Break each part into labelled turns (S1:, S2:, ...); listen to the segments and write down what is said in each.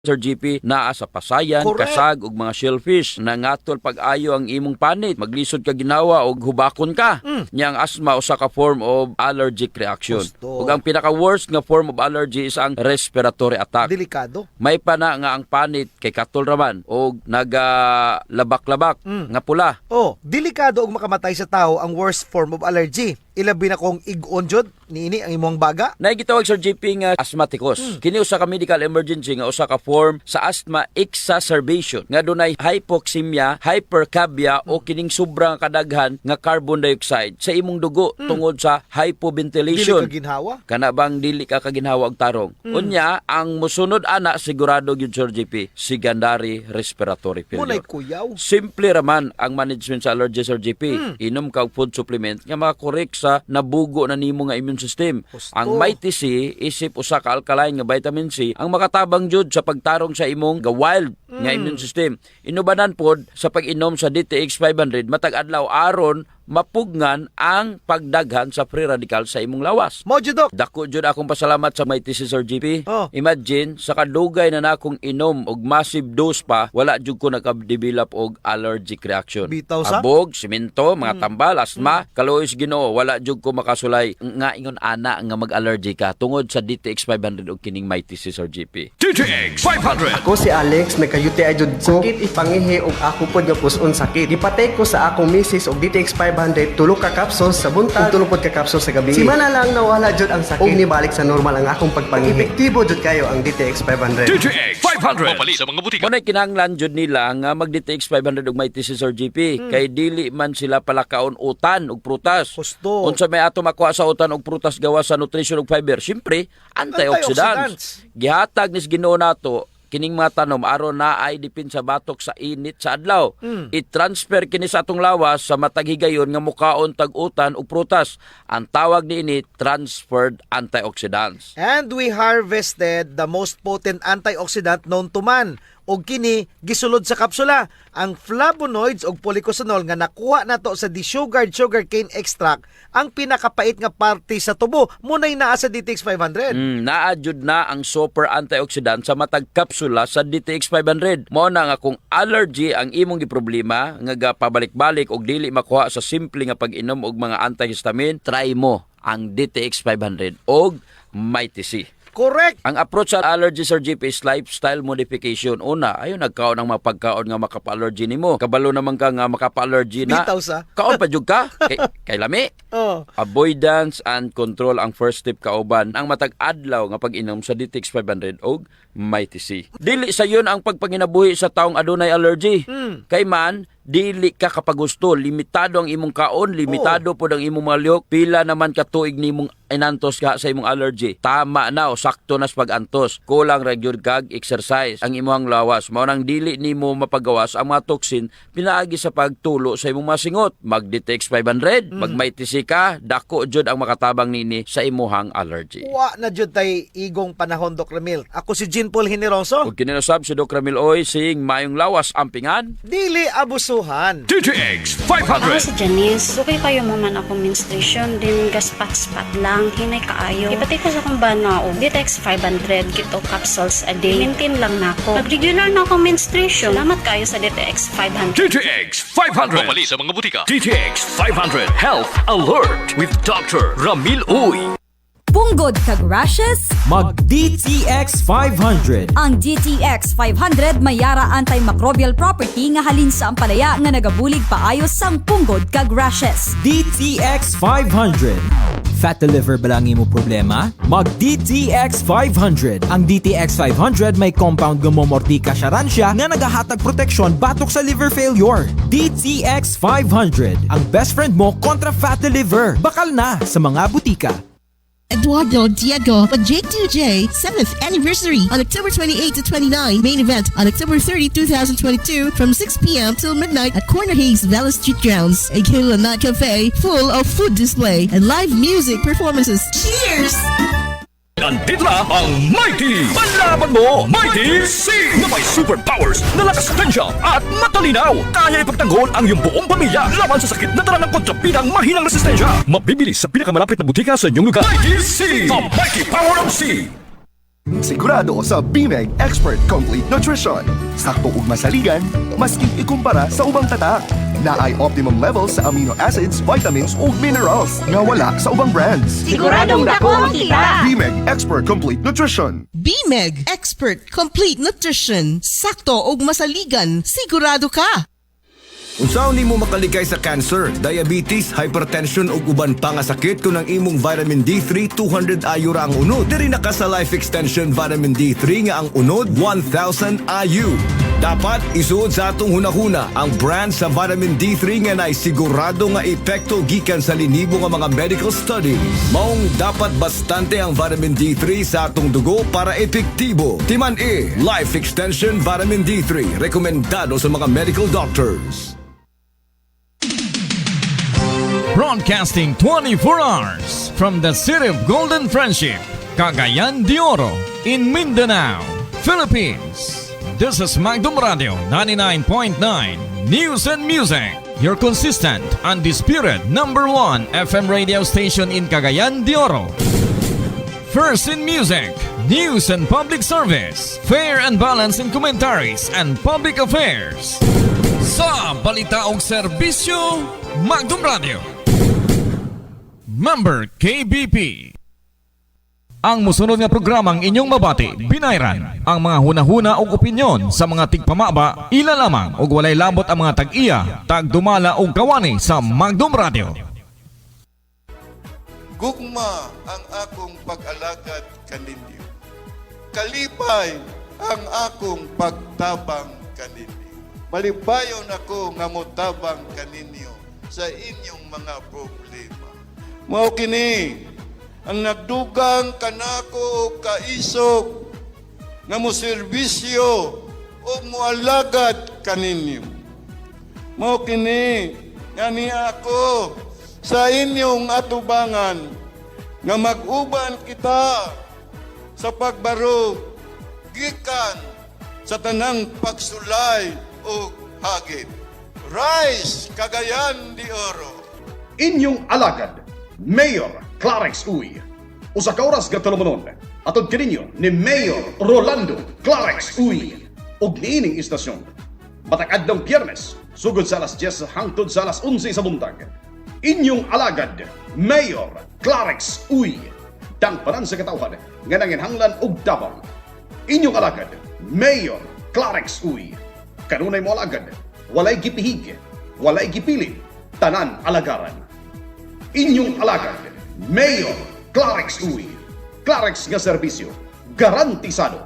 S1: Sir GP naa sa pasayan,
S2: Correct.
S1: kasag ug mga shellfish na ngatol pag-ayo ang imong panit, maglisod ka ginawa og hubakon ka. Nya ang asthma usa ka form of allergic reaction.
S2: Gusto.
S1: Ug ang pinaka-worst nga form of allergy is ang respiratory attack.
S2: Delikado.
S1: May pa na nga ang panit kay katol raman og nagalabak-labak nga pula.
S2: Oh, delikado og makamatay sa tao ang worst form of allergy. Ilabi na kong ig-on jud niini ang imong baga.
S1: Naigitawag Sir GP nga asthmaticus. Kini usa ka medical emergency nga usa ka form sa asthma exacerbation nga dunay hypoxemia, hypercapnia o kining sobrang kadaghan nga carbon dioxide sa imong dugo tungod sa
S2: Dili
S1: hypoventilation.
S2: ka ginhawa.
S1: Kana bang dili ka kaginhawa og tarong? Unya, ang musunod ana sigurado gyud Sir GP, secondary respiratory
S2: Munay
S1: failure.
S2: kuyaw.
S1: Simple raman ang management sa allergy Sir GP. Inom ka og food supplement nga makakorek sa nabugo na nimo nga immune system.
S2: Gusto.
S1: Ang Mighty C isip usa ka alkaline nga vitamin C ang makatabang jud sa pagtarong sa imong wild nga immune system. Inubanan pod sa pag-inom sa DTX 500 matag adlaw aron mapugnan ang pagdaghan sa free radical sa imong lawas.
S2: Mo jud dok.
S1: Dako jud akong pasalamat sa Mighty C Sir GP.
S2: Oh.
S1: Imagine sa kadugay na nakong inom og massive dose pa, wala jud ko naka-develop og allergic reaction.
S2: Bitaw sa?
S1: Abog, simento, mga tambal, asma, kalois Ginoo, wala jud ko makasulay nga ingon ana nga mag-allergy ka tungod sa DTX 500 og kining Mighty C Sir GP.
S3: DTX 500.
S4: Ako si Alex, nagka-UTI jud ko. Sakit ipangihi og ako pod nga puson sakit. Gipatay ko sa akong misis og DTX 500 tulo ka capsules sa buntag ug tulo pod ka capsules sa gabi. Simana lang nawala jud ang sakit ug nibalik sa normal ang akong pagpangihi. Epektibo jud kayo ang DTX 500.
S3: DTX 500. Mapali sa mga butika.
S1: Muna'y kinahanglan jud nila nga mag-DTX 500 og Mighty C Sir GP kay dili man sila palakaon utan og prutas.
S2: Gusto.
S1: Unsa may ato makuha sa utan og prutas gawas sa nutrition ug fiber, syempre antioxidants. Gihatag nis Ginoo nato kining mga tanom aron na ay dipin sa batok sa init sa adlaw. I-transfer kini sa atong lawas sa matag higayon nga mukaon tag utan ug prutas. Ang tawag niini transferred antioxidants.
S2: And we harvested the most potent antioxidant known to man. Og kini gisulod sa kapsula ang flavonoids og polycosanol nga nakuha nato sa desugared sugarcane extract ang pinakapait nga parte sa tubo munay naa sa DTX 500.
S1: Naa jud na ang super antioxidant sa matag kapsula sa DTX 500. Mao na nga kung allergy ang imong giproblema nga gapabalik-balik og dili makuha sa simple nga pag-inom og mga antihistamine, try mo ang DTX 500 og Mighty C.
S2: Correct.
S1: Ang approach sa allergy Sir GP is lifestyle modification. Una, ayo nagkaon ng mga pagkaon nga makapa-allergy nimo. Kabalo naman ka nga makapa-allergy na.
S2: Bitaw sa.
S1: Kaon pa jud ka kay lami.
S2: Oh.
S1: Avoidance and control ang first step kauban ang matag adlaw nga pag-inom sa DTX 500 og Mighty C. Dili sa yun ang pagpanginabuhi sa taong adunay allergy. Kay man dili ka kapagusto, limitado ang imong kaon, limitado pod ang imong mga lihok, pila naman ka tuig nimong inantos ka sa imong allergy. Tama na o sakto nas pag-antos. Kulang ra gyud kag exercise ang imong lawas. Mao nang dili nimo mapagawas ang mga toxin pinaagi sa pagtulo sa imong masingot. Mag-DTX 500, mag-Mighty C ka, dako jud ang makatabang nini sa imong allergy.
S2: Wa na jud tay igong panahon Doc Ramil. Ako si Jean Paul Generoso.
S1: Ug kinusab si Doc Ramil Oy sing mayong lawas ampingan.
S2: Dili abusuhan.
S3: DTX
S5: Ako
S3: 500.
S5: si Janice. Okay kayo mo man ako menstruation, din gaspat-spat lang, hinay kaayo. Ipatay ko sa kong bana o DTX 500 keto capsules a day. Maintain lang na ako. Pag regular na akong menstruation, salamat kayo sa DTX 500.
S3: DTX 500. Mapali sa mga butika. DTX 500 Health Alert with Dr. Ramil Uy.
S6: Punggod kag rashes?
S7: Mag DTX 500.
S6: Ang DTX 500 may yara antimicrobial property nga halin sa ampalaya nga nagabulig paayos sang punggod kag rashes.
S7: DTX 500. Fat to liver ba lang imo problema? Mag DTX 500. Ang DTX 500 may compound nga momortika siya nga nagahatag proteksyon batok sa liver failure. DTX 500. Ang best friend mo kontra fat to liver. Bakal na sa mga butika.
S8: Eduardo Diego, J2J 7th anniversary on October 28 to 29. Main event on October 30, 2022 from 6 p.m. till midnight at Corner Hayes Valley Street Grounds. A Killa Night Cafe full of food display and live music performances. Cheers!
S3: Nandito na ang Mighty! Panlaban mo, Mighty C! Na may superpowers na lakas tensya at matalinaw. Kaya ipagtanggol ang iyong buong pamilya laban sa sakit na dala ng kontrapidang mahinang resistensya. Mabibili sa pinakamalapit na butika sa inyong lugar. Mighty C! The Mighty Power of C!
S9: Sigurado sa Bimeg Expert Complete Nutrition. Sakto ug masaligan, maski ikumpara sa ubang tatak. Naay optimum levels sa amino acids, vitamins ug minerals nga wala sa ubang brands.
S10: Siguradong dako ang kita.
S9: Bimeg Expert Complete Nutrition.
S8: BMEG Expert Complete Nutrition. Sakto ug masaligan. Sigurado ka.
S3: Unsaon nimo makaligay sa cancer, diabetes, hypertension ug uban pa nga sakit kung ang imong vitamin D3 200 IU ra ang unod. Diri na ka sa Life Extension Vitamin D3 nga ang unod 1000 IU. Dapat isuod sa atong hunahuna ang brand sa vitamin D3 nga naay sigurado nga epekto gikan sa linibo nga mga medical studies. Maong dapat bastante ang vitamin D3 sa atong dugo para epektibo. Timan Life Extension Vitamin D3 rekomendado sa mga medical doctors.
S11: Broadcasting 24 hours from the city of Golden Friendship, Cagayan de Oro, in Mindanao, Philippines. This is Magdum Radio 99.9 News and Music, your consistent, undisputed #1 FM radio station in Cagayan de Oro. First in music, news and public service, fair and balance in commentaries and public affairs. Sa balita og serbisyo, Magdum Radio. Member KBP. Ang musunod nga programang inyong mabati, binayran ang mga hunahuna og opinyon sa mga tigpamaba, ila lamang og walay labot ang mga tag-iya, tagdumala og kawani sa Magdum Radio.
S12: Gugma ang akong pag-alagad kaninyo. Kalipay ang akong pagtabang kaninyo. Malipayon ako nga motabang kaninyo sa inyong mga problema. Mao kini ang nagdugang kanako og kaisog nga moserbisyo o moalagad kaninyo. Mao kini nga niya ako sa inyong atubangan nga mag-uban kita sa pagbarog gikan sa tanang pagsulay o hagit. Rise, Cagayan de Oro.
S13: Inyong alagad, Mayor Clarix Uy. Usa ka oras gatulumanon, atod kaninyo ni Mayor Rolando Clarix Uy. Og niining istasyon, matag adlong Biyernes, sugod sa alas 10 hangtod sa alas 11 sa buntag. Inyong alagad, Mayor Clarix Uy. Dangpanan sa katawhan nga nanginhanglan og tabang. Inyong alagad, Mayor Clarix Uy. Kanunay mo alagad, walay gipihig, walay gipili, tanan alagaran. Inyong alagad, Mayor Clarix Uy. Clarix nga serbisyo, garantisado.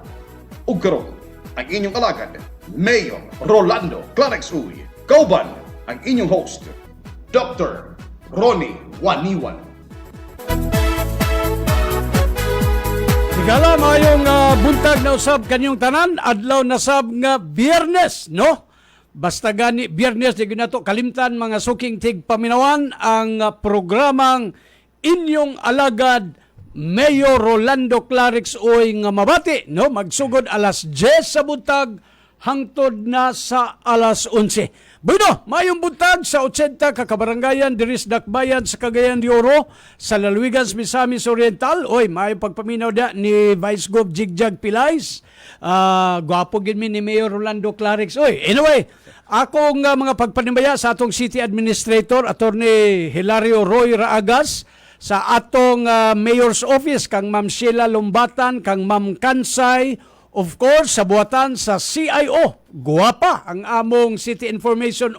S13: Ug karon, ang inyong alagad, Mayor Rolando Clarix Uy. Kauban, ang inyong host, Dr. Ronnie Waniwan.
S14: Higala mayong buntag na usab kanyong tanan, adlaw na sab nga Biyernes, no? Basta gani Biyernes di ginato kalimtan mga suking tig paminawan ang programang inyong alagad Mayor Rolando Clarix Uy nga mabati, no? Magsugod alas 10 sa buntag hangtod na sa alas 11. Bueno, mayong buntag sa 80 kakabarangayan diris Dakbayan sa Cagayan de Oro sa Laluigan, Misamis Oriental. Oy, mayong pagpaminaw da ni Vice Gov Jigjag Pilays. Gwapo gid mi ni Mayor Rolando Clarix. Oy, anyway, akong mga pagpanimaya sa atong City Administrator Attorney Hilario Roy Raagas, sa atong Mayor's Office kang Ma'am Sheila Lombatan, kang Ma'am Kansay, of course, sa buhatan sa CIO, guwapa ang among City Information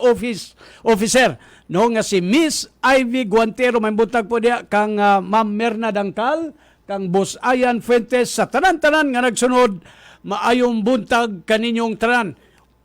S14: Officer, no, nga si Miss Ivy Guantero. May buntag po diya kang Ma'am Merna Dangkal, kang Boss Ayan Fuentes, sa tanan-tanan nga nagsunod, maayong buntag kaninyong tanan.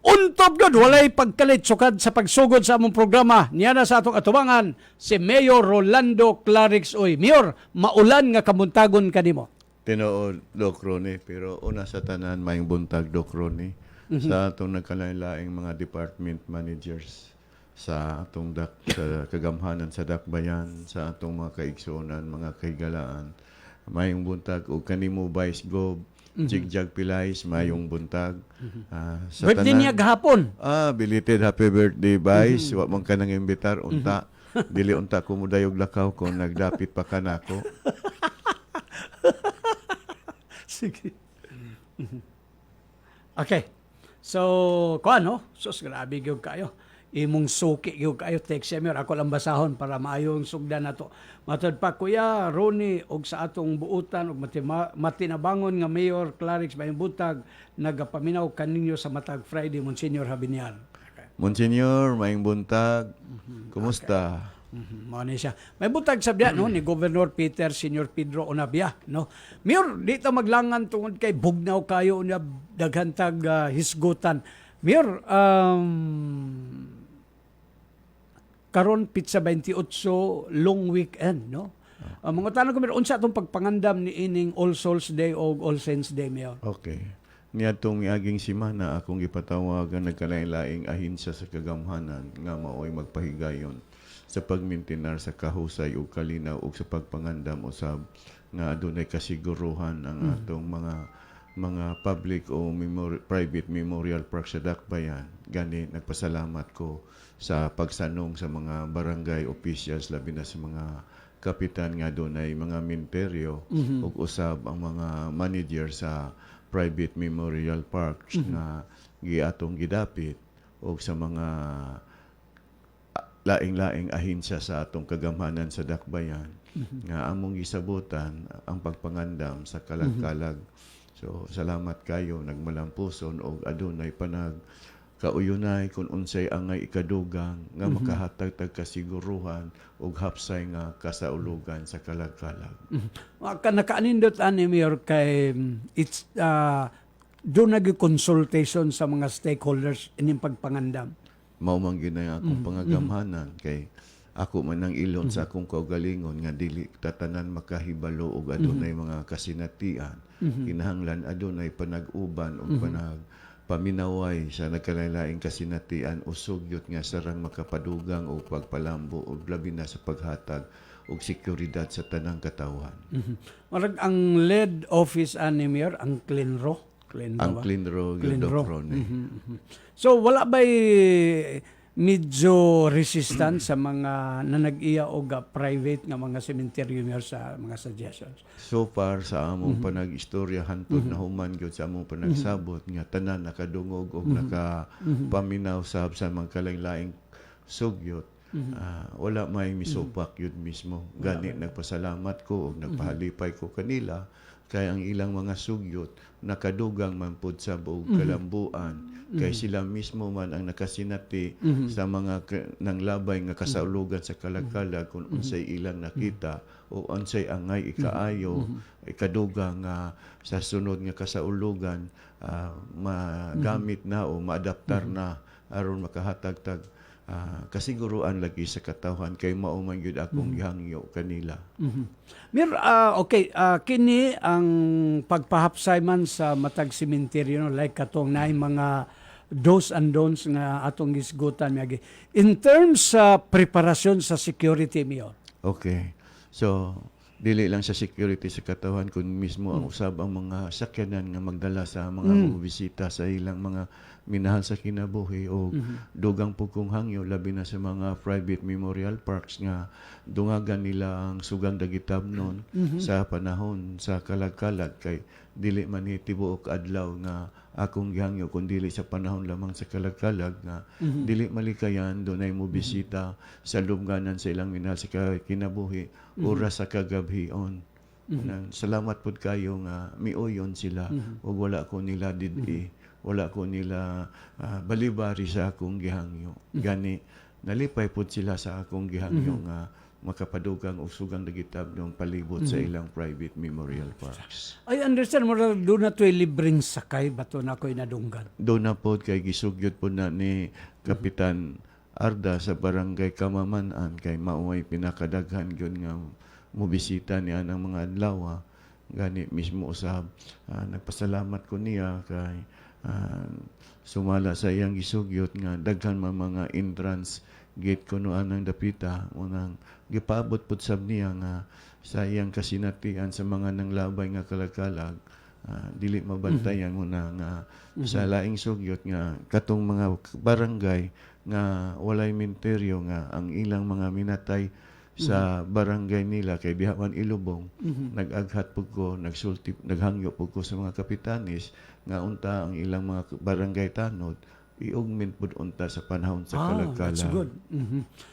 S14: Untob gud, walay pagkalit sukad sa pagsugod sa among programa. Niya na sa atong atubangan, si Mayor Rolando Clarix Uy. Mayor, maulan nga kamuntagon kanimo.
S15: Tinuod, Doc Ronnie, pero una sa tanan, mayong buntag, Doc Ronnie, sa atong nagkalain-laing mga department managers sa atong sa kagamhanan sa Dakbayan, sa atong mga kaigsunan, mga kaigalaan. Mayong buntag, o kanimo Vice Gov, Jigjag Pilays, mayong buntag. Sa
S14: birthday niya gahapon.
S15: Belated happy birthday, Vice. Wa man ka nang imbitar, unta. Dili unta ko mudayog lakaw kung nagdapit pa ka nako.
S14: Sige. Okay. So, kuan no? Sus, grabe gyud kayo. Imong suki gyud kayo text mayor ako lang basahon para maayong sugdan nato. Matod pa Kuya Ronnie og sa atong buutan og matinabangon nga Mayor Clarix Bayong Butag nagapaminaw kaninyo sa matag Friday Monsignor Habinian.
S15: Monsignor, maing buntag. Kumusta?
S14: Mao ni siya. May butag sabya no ni Governor Peter Senior Pedro Onabia no. Mayor, di ta maglangan tungod kay bugnaw kayo na daghantag hisgutan. Mayor, karon pizza 28 long weekend no. Mga tanong ko meron unsa atong pagpangandam ni ining All Souls Day o All Saints Day Mayor.
S15: Okay. Niadtong miaging simana akong ipatawagan nagkalain-laing ahinsya sa kagamhanan nga maoy magpahigayon sa pagmintinar sa kahusay ug kalinaw ug sa pagpangandam usab nga adunay kasiguruhan ang atong mga public o private memorial park sa Dakbayan. Gani nagpasalamat ko sa pagsanong sa mga barangay officials labi na sa mga kapitan nga dunay mga minteryo ug usab ang mga manager sa private memorial parks nga giatong gidapit ug sa mga laing-laing ahinsya sa atong kagamhanan sa Dakbayan nga among gisabutan ang pagpangandam sa kalag-kalag. So salamat kayo nagmalampuson og adunay panag kauyunay kung unsay angay ikadugang nga makahatag tag kasiguruhan ug hapsay nga kasaulugan sa kalag-kalag.
S14: Nakaanindot ani Mayor kay it's doon nag-consultation sa mga stakeholders ining pagpangandam.
S15: Mao man ginay akong pangagamhanan kay ako man ang ilon sa akong kaugalingon nga dili tatanan makahibalo og adunay mga kasinatian. Kinahanglan adunay panag-uban ug paminaway sa nagkalain-laing kasinatian o sugyot nga sarang makapadugang o pagpalambo o labi na sa paghatag o seguridad sa tanang katawan.
S14: Marag ang lead office ani Mayor ang CLINRO.
S15: Ang CLINRO Docrone.
S14: So wala ba'y medyo resistant sa mga nanag-iya o private nga mga cemetery Mayor sa mga suggestions?
S15: So far sa among panag-istorya hantod na human gyud sa among panagsabot nga tanan nakadungog o nakapaminaw sa mga kalain-laing sugyot. Wala may misupak yun mismo. Gani nagpasalamat ko o nagpahalipay ko kanila kay ang ilang mga sugyot nakadugang man pud sa buog kalambuan kay sila mismo man ang nakasinati sa mga nanglabay nga kasaulugan sa kalag-kalag kung unsay ilang nakita o unsay angay ikaayo ikadugang sa sunod nga kasaulugan magamit na o maadaptar na aron makahatag-tag kasiguruan lagi sa katawhan kay mao man gyud akong gihangyo kanila.
S14: Mir okay, kini ang pagpahapsay man sa matag sementeryo no, like katong naay mga do's and don'ts nga atong gisgutan miagi. In terms sa preparasyon sa security Mayor.
S15: Okay. So dili lang sa security sa katawan kun mismo ang usab ang mga sakyanan nga magdala sa mga bisita sa ilang mga minahal sa kinabuhi o dugang pugkong hangyo labi na sa mga private memorial parks nga dungagan nila ang sugang dagitabnon sa panahon sa kalag-kalag kay dili man tibuok adlaw nga akong gihangyo kun dili sa panahon lamang sa kalag-kalag nga dili malikayan dunay mo bisita sa lubnganan sa ilang minahal sa kinabuhi oras sa kagabhion. Salamat pud kayo nga miuyon sila ug wala ko nila didi wala ko nila balibari sa akong gihangyo. Gani nalipay pud sila sa akong gihangyo nga makapadugang og sugang dagitab ng palibot sa ilang private memorial parks.
S14: I understand mo doon na to'y libreng sakay bato na ko'y nadunggan.
S15: Doon na po kay gisugyot po na ni Kapitan Arda sa barangay Kamamanan kay maumay pinakadaghan yun nga mubisita niya ng mga adlaw. Gani mismo usab nagpasalamat ko niya kay sumala sa iyang gisugyot nga daghan mga entrance gate kuno anang dapita unang gipabot pud sab niya nga sa iyang kasinatian sa mga nanglabay nga kalag-kalag dili mabantayan una nga sa laing sugyot nga katong mga barangay nga walay menteryo nga ang ilang mga minatay sa barangay nila kay Dihawan Ilubong. Nag-aghat pud ko, naghangyo pud ko sa mga kapitanis nga unta ang ilang mga barangay tanod i-augment pud unta sa panahon sa kalagkalan.
S14: That's good.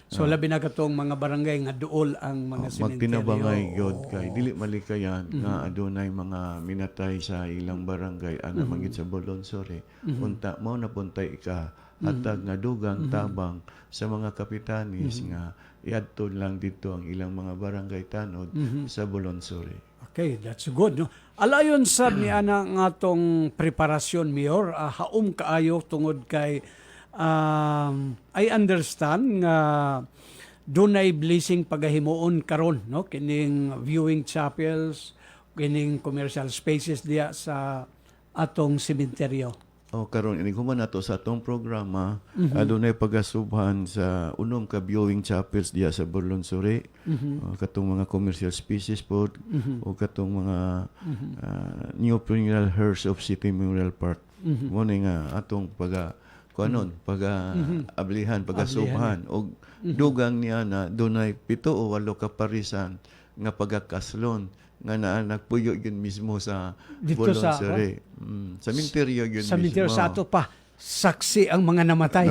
S14: So labi na katong mga barangay nga duol ang mga sementeryo.
S15: Magtinabangay gyud kay dili malikayan nga adunay mga minatay sa ilang barangay ana manggid sa Bolonsore. Unta mao na puntay ika hatag nga dugang tabang sa mga kapitanis nga iadto lang dito ang ilang mga barangay tanod sa Bolonsore.
S14: Okay, that's good. No? Alayon sab ni ana nga atong preparasyon, Mayor, haom kaayo tungod kay I understand nga dunay blessing pagahimuon karon, no? Kining viewing chapels, kining commercial spaces diya sa atong sementeryo.
S15: Karon ini human nato sa atong programa adunay pagasubhan sa unom ka viewing chapels diya sa Bolonsore, katong mga commercial species po o katong mga new funeral hearse of City Memorial Park. Mo nga atong ablihan pagasubhan og dugang niya na dunay 7 o 8 ka parisan nga pagakaslon nga nagpuyo yun mismo sa Bolonsore. Sa minteryo yun
S14: sa
S15: mismo.
S14: Sa ato pa, saksi ang mga namatay.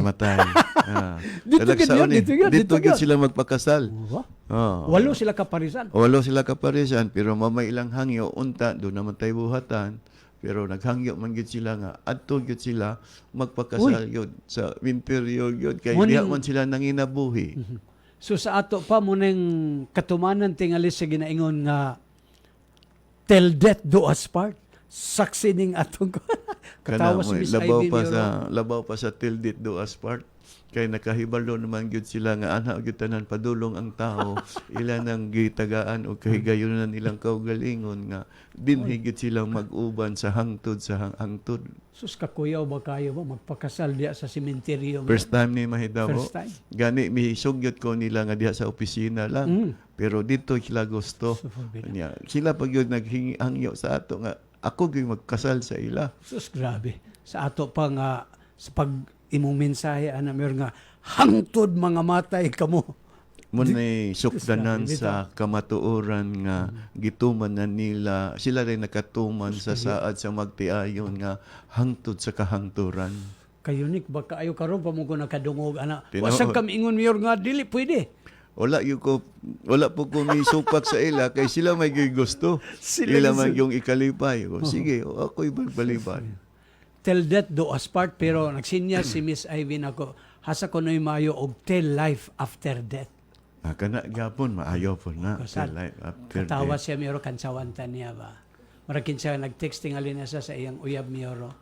S15: Dito yun sila magpakasal.
S14: Walo sila kaparisan.
S15: Walo sila kaparisan, pero mamay ilang hangyo, unta, doon naman tayo buhatan. Pero naghangyo man gyud sila nga adto gyud sila magpakasal gyud sa minteryo gyud kay diha man sila nanginabuhi.
S14: So sa ato pa mo ning katumanan tingali sa ginaingon nga till death do us part. Saksi ning atong katawa si Miss Ivy.
S15: Labaw pa sa till death do us part. Kay nakahibalo naman gyud sila nga ana gyud tanan padulong ang tao ila nang gitagaan o kahigayonan nilang kaugalingon nga dinhi gyud silang mag-uban sa hangtod sa hangtod.
S14: Sus kakuyaw ba kayo ba magpakasal diya sa sementeryo?
S15: First time ni mahitabo.
S14: First time.
S15: Gani misugyot ko nila nga diha sa opisina lang. Pero dito sila gusto. Sila pag yun naghingyo sa ato nga ako gyud magkasal sa ila.
S14: Sus grabe. Sa ato pa nga sa pag imong mensahe ana mer nga hangtod mga matay kamo.
S15: Munay sukdanan sa kamatuoran nga gituman na nila sila rin nakatuman sa saad sa magtiayon nga hangtod sa kahangturan.
S14: Kayunik ba kaayo karon pa mo ko nakadungog ana. Wasag kami ingon Mayor nga dili pwede.
S15: Wala po ko may supak sa ila kay sila may gusto. Sila man yung ikalipay. Sige, ako'y balipay.
S14: Till death do us part, pero nagsinya si Miss Ivy nako hasa ko noy maayo og till life after death.
S15: Kana gapon maayo po na till life after death.
S14: Katawa siya Miyoro kansawantan niya ba. Marakin siya nagtexting alin sa iyang uyab Miyoro.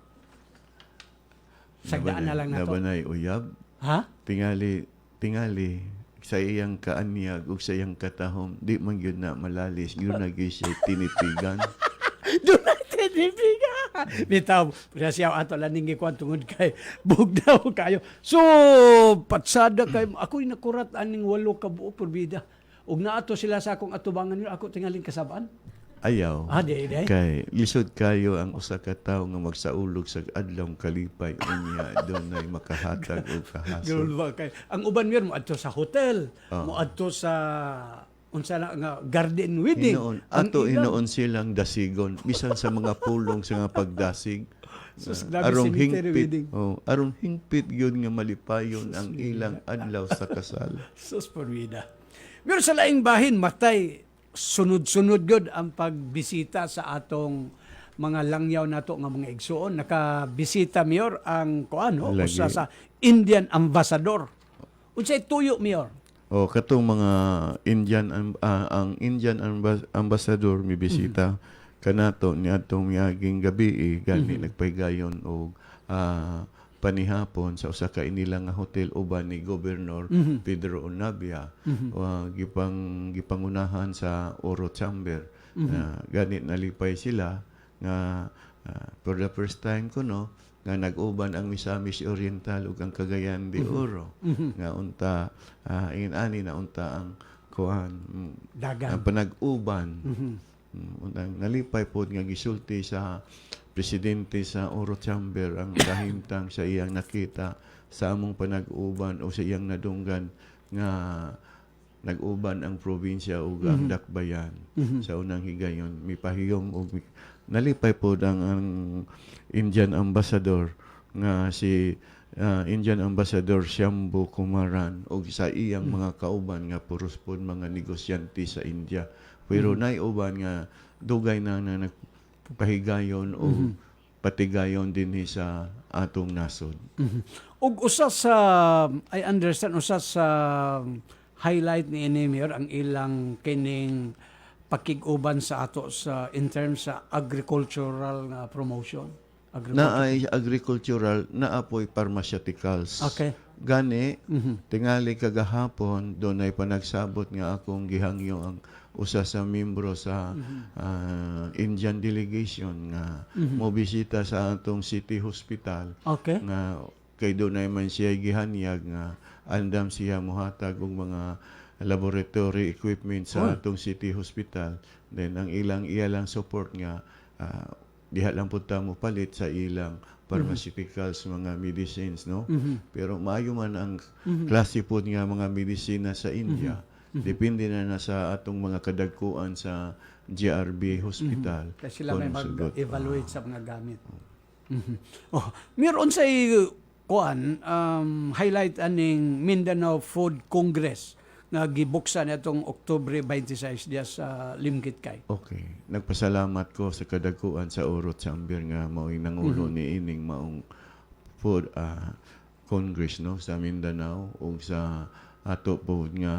S14: Sagdaan na lang nato.
S15: Nabanay uyab?
S14: Ha?
S15: Tingali sa iyang kaanyag ug sa iyang katahom di man gyud na malalis gyud na gyud siya tinitigan.
S14: Doon na tinipiga. Bitaw, siya ato laning ikuan tungod kay bugdaw kayo. So, patsada kay ako'y nakurat aning 8 ka buo porbida. Ug naato sila sa akong atubangan niyo, ako tingaling kasabaan.
S15: Ayaw.
S14: Di.
S15: Kay lisod kayo ang usa ka tawo nga magsaulog sa adlaw kalipay unya doon ay makahatag og kahasol.
S14: Ang uban mir mo adto sa hotel, mo adto sa unsa na nga garden wedding.
S15: Hinoon silang dasigon bisan sa mga pulong sa mga pagdasig. Arong hingpit yun nga malipayon ang ilang adlaw sa kasal.
S14: Sus porvida. Pero sa laing bahin matay sunod-sunod yun ang pagbisita sa atong mga langyaw nato nga mga igsuon. Nakabisita Mayor ang usa sa Indian Ambassador. Unsay tuyo Mayor?
S15: Katong mga ang Indian Ambassador mi bisita kanato ni atong miaging gabi gani nagpaygayon og panihapon sa usa ka inila nga hotel uban ni Gobernador Pedro Onabia gipangunahan sa Oro Chamber. Gani nalipay sila nga for the first time ko nga nag-uban ang Misamis Oriental ug ang Cagayan de Oro nga unta ani na unta ang dagan ang panag-uban nalipay pod nga gisulti sa presidente sa Oro Chamber ang kahimtang sa iyang nakita sa among panag-uban o sa iyang nadunggan nga nag-uban ang probinsya ug ang dakbayan sa unang higayon mipahiyom ug nalipay po ang Indian ambassador nga si Indian Ambassador Shambhu Kumaran ug sa iyang mga kauban nga puros pod mga negosyante sa India pero naiuban nga dugay na nagpahigayon o patigayon dinhi sa atong nasod.
S14: Ug usa sa I understand usa sa highlight ni Mayor ang ilang kining pakig-uban sa ato sa in terms sa agricultural promotion.
S15: Na ay agricultural, na apoy pharmaceuticals.
S14: Okay.
S15: Gani, tingali kagahapon, doon ay panagsabot nga akong gihangyo ang usa sa membro sa Indian delegation nga mobisita sa atong city hospital.
S14: Okay.
S15: Nga kay doon ay man siya gihanyag nga andam siya muhatag og mga laboratory equipment sa atong city hospital. Then ang ilang support nga diha lang po mo palit sa ilang pharmaceuticals, mga medicines, no? Pero maayo man ang klase po nga mga medisina sa India. Depende na sa atong mga kadagkuan sa GRB hospital.
S14: Kasi sila may mag-evaluate sa mga gamit. Meron sa highlight aning Mindanao Food Congress nga gibuksan itong Oktubre 26 diya sa Limgit-Kay.
S15: Okay. Nagpasalamat ko sa kadagkuan sa Urot Samber nga mao'y nangulo ni ining maong food congress, no, sa Mindanao ug sa ato po nga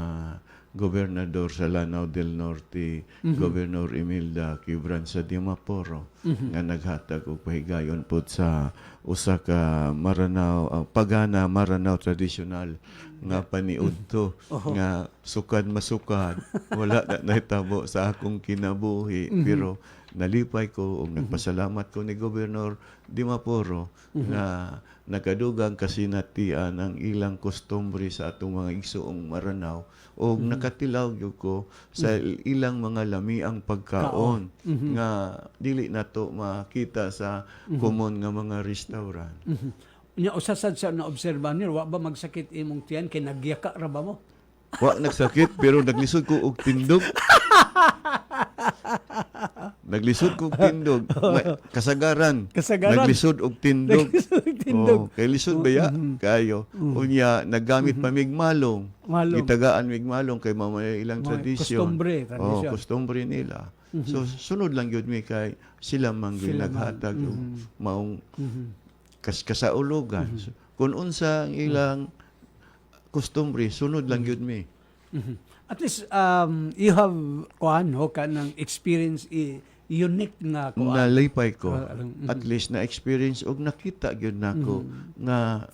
S15: gobernador sa Lanao del Norte, Governor Imelda Quibran sa Dimaporo, nga naghatag og pahigayon po sa usa ka Maranao, pagana Maranao traditional nga paniudto nga sukad masukad, wala na nahitabo sa akong kinabuhi, pero nalipay ko ug nagpasalamat ko ni Governor Dimaporo nga nakadugang kasinatian ang ilang kostumbre sa atong mga igsoong Maranao ug nakatilaw gyud ko sa ilang mga lamiang pagkaon nga dili nato makita sa common nga mga restaurant.
S14: Nya usasad sa naobserbahan niyo, wa ba magsakit imong tiyan kay nagyaka ra ba mo?
S15: Wa nagsakit pero naglisod ko og tindog. Naglisod og tindog. Kasagaran. Naglisod og tindog. Kay lisod ba ya? Kayo. Unya naggamit pa mig malong. Gitagaan mig malong kay mamaya ilang tradisyon. Kostumbre nila. So sunod lang gyud mi kay sila man gyud naghatag maong kasaulugan. Kung unsa ang ilang kostumbre, sunod lang gyud mi.
S14: At least you have kanang experience unique nga
S15: nalipay ko. At least na experience og nakita gyud nako nga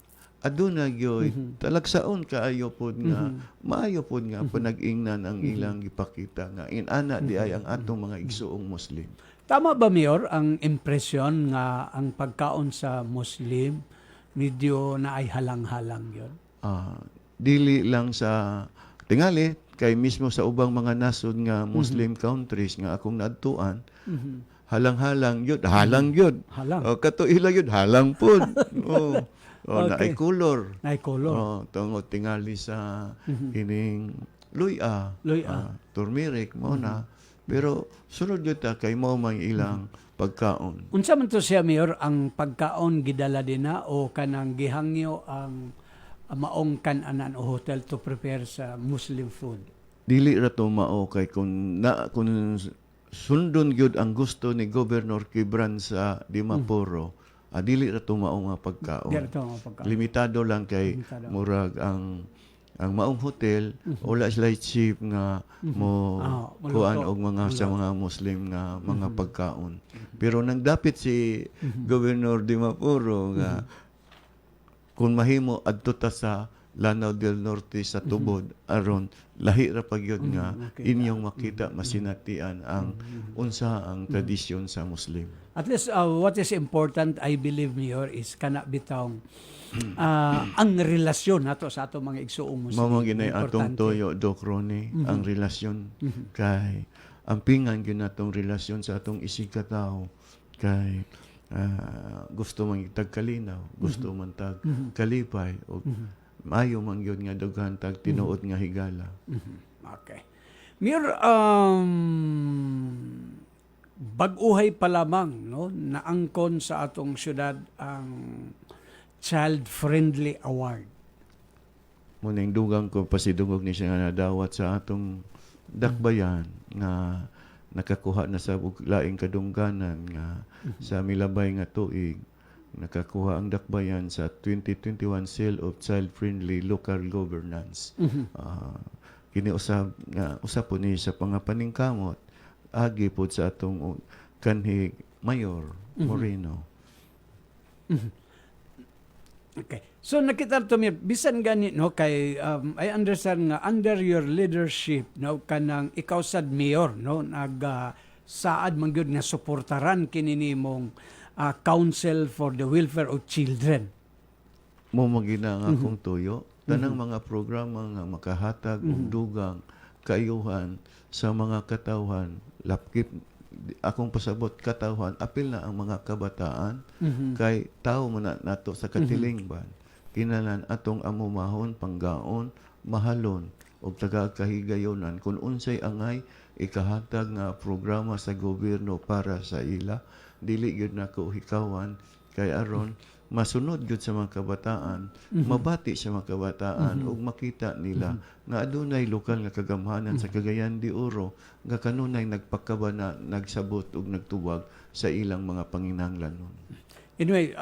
S15: aduna gyud talagsaon kaayo pod nga maayo pod nga panag-ingnan ang ilang gipakita nga inana di ay ang atong mga igsuong Muslim.
S14: Tama ba, Mayor, ang impresyon nga ang pagkaon sa Muslim medyo na ay halang-halang yun?
S15: Dili lang sa tingali, kay mismo sa ubang mga nasod nga Muslim countries nga akong naadtuan, halang-halang yun. Halang yun. Katuila yun, halang po. Naay color. Tungod tingali sa ining luya, turmeric, muna. Pero sunod yun kay mo mang ilang pagkaon.
S14: Unsa man to siya, Mayor, ang pagkaon gidala din na o kanang gihangyo ang maong kananan o hotel to prepare sa Muslim food?
S15: Dili ra to mao kay kung sundon gyud ang gusto ni Governor Quibran sa Dimaporo, dili ra to mao nga pagkaon. Limitado lang kay murag ang maong hotel wala sila cheap nga mo kuan og mga sa mga Muslim nga mga pagkaon. Pero nang dapit si Governor Dimaporo nga kung mahimo adto ta sa Lanao del Norte sa tubod aron lahi ra pagyud nga inyong makita masinatian ang unsa ang tradisyon sa Muslim.
S14: At least what is important, I believe, Mayor, is kana bitawng ang relasyon nato sa ato mga igsuong Muslim.
S15: Mao ginay atong toyo Doc Ronnie, ang relasyon kay ampingan gyud natong relasyon sa atong isikataw kay gusto man itag kalinaw, gusto man tag kalipay o maayo man gyud nga dughan tag tinuod nga higala.
S14: Okay. Mayor, bag-uhay pa lamang, no, naangkon sa atong syudad ang Child Friendly Award.
S15: Muning dugang ko pasidungog ni siya nga nadawat sa atong dakbayan nga nakakuha na sa laing kadungganan nga sa milabay nga tuig nakakuha ang dakbayan sa 2021 Seal of Child Friendly Local Governance. Kini usab po ni sa pangapaningkamot agi po sa atong kanhi Mayor Moreno.
S14: Okay. So nakita to mir bisan gani no kay I understand nga under your leadership no kanang ikaw sad mayor no saad man gyud nga suportaran kini nimong Council for the Welfare of Children.
S15: Mo magina ang akong tuyo tanang mga programa nga makahatag og dugang kaayuhan sa mga katawhan lapkip akong pasabot katawhan apil na ang mga kabataan kay tao man nato sa katilingban kinalan atong amumahon panggaon mahalon og taga-kahigayonan kung unsay angay ikahatag nga programa sa gobyerno para sa ila dili gyud nako hikawan kay aron masunod gyud sa mga kabataan mabati sa mga kabataan ug makita nila nga adunay lokal nga kagamhanan sa Cagayan de Oro nga kanunay nagpakabana nagsabot ug nagtuwag sa ilang mga panginahanglanon.
S14: Anyway,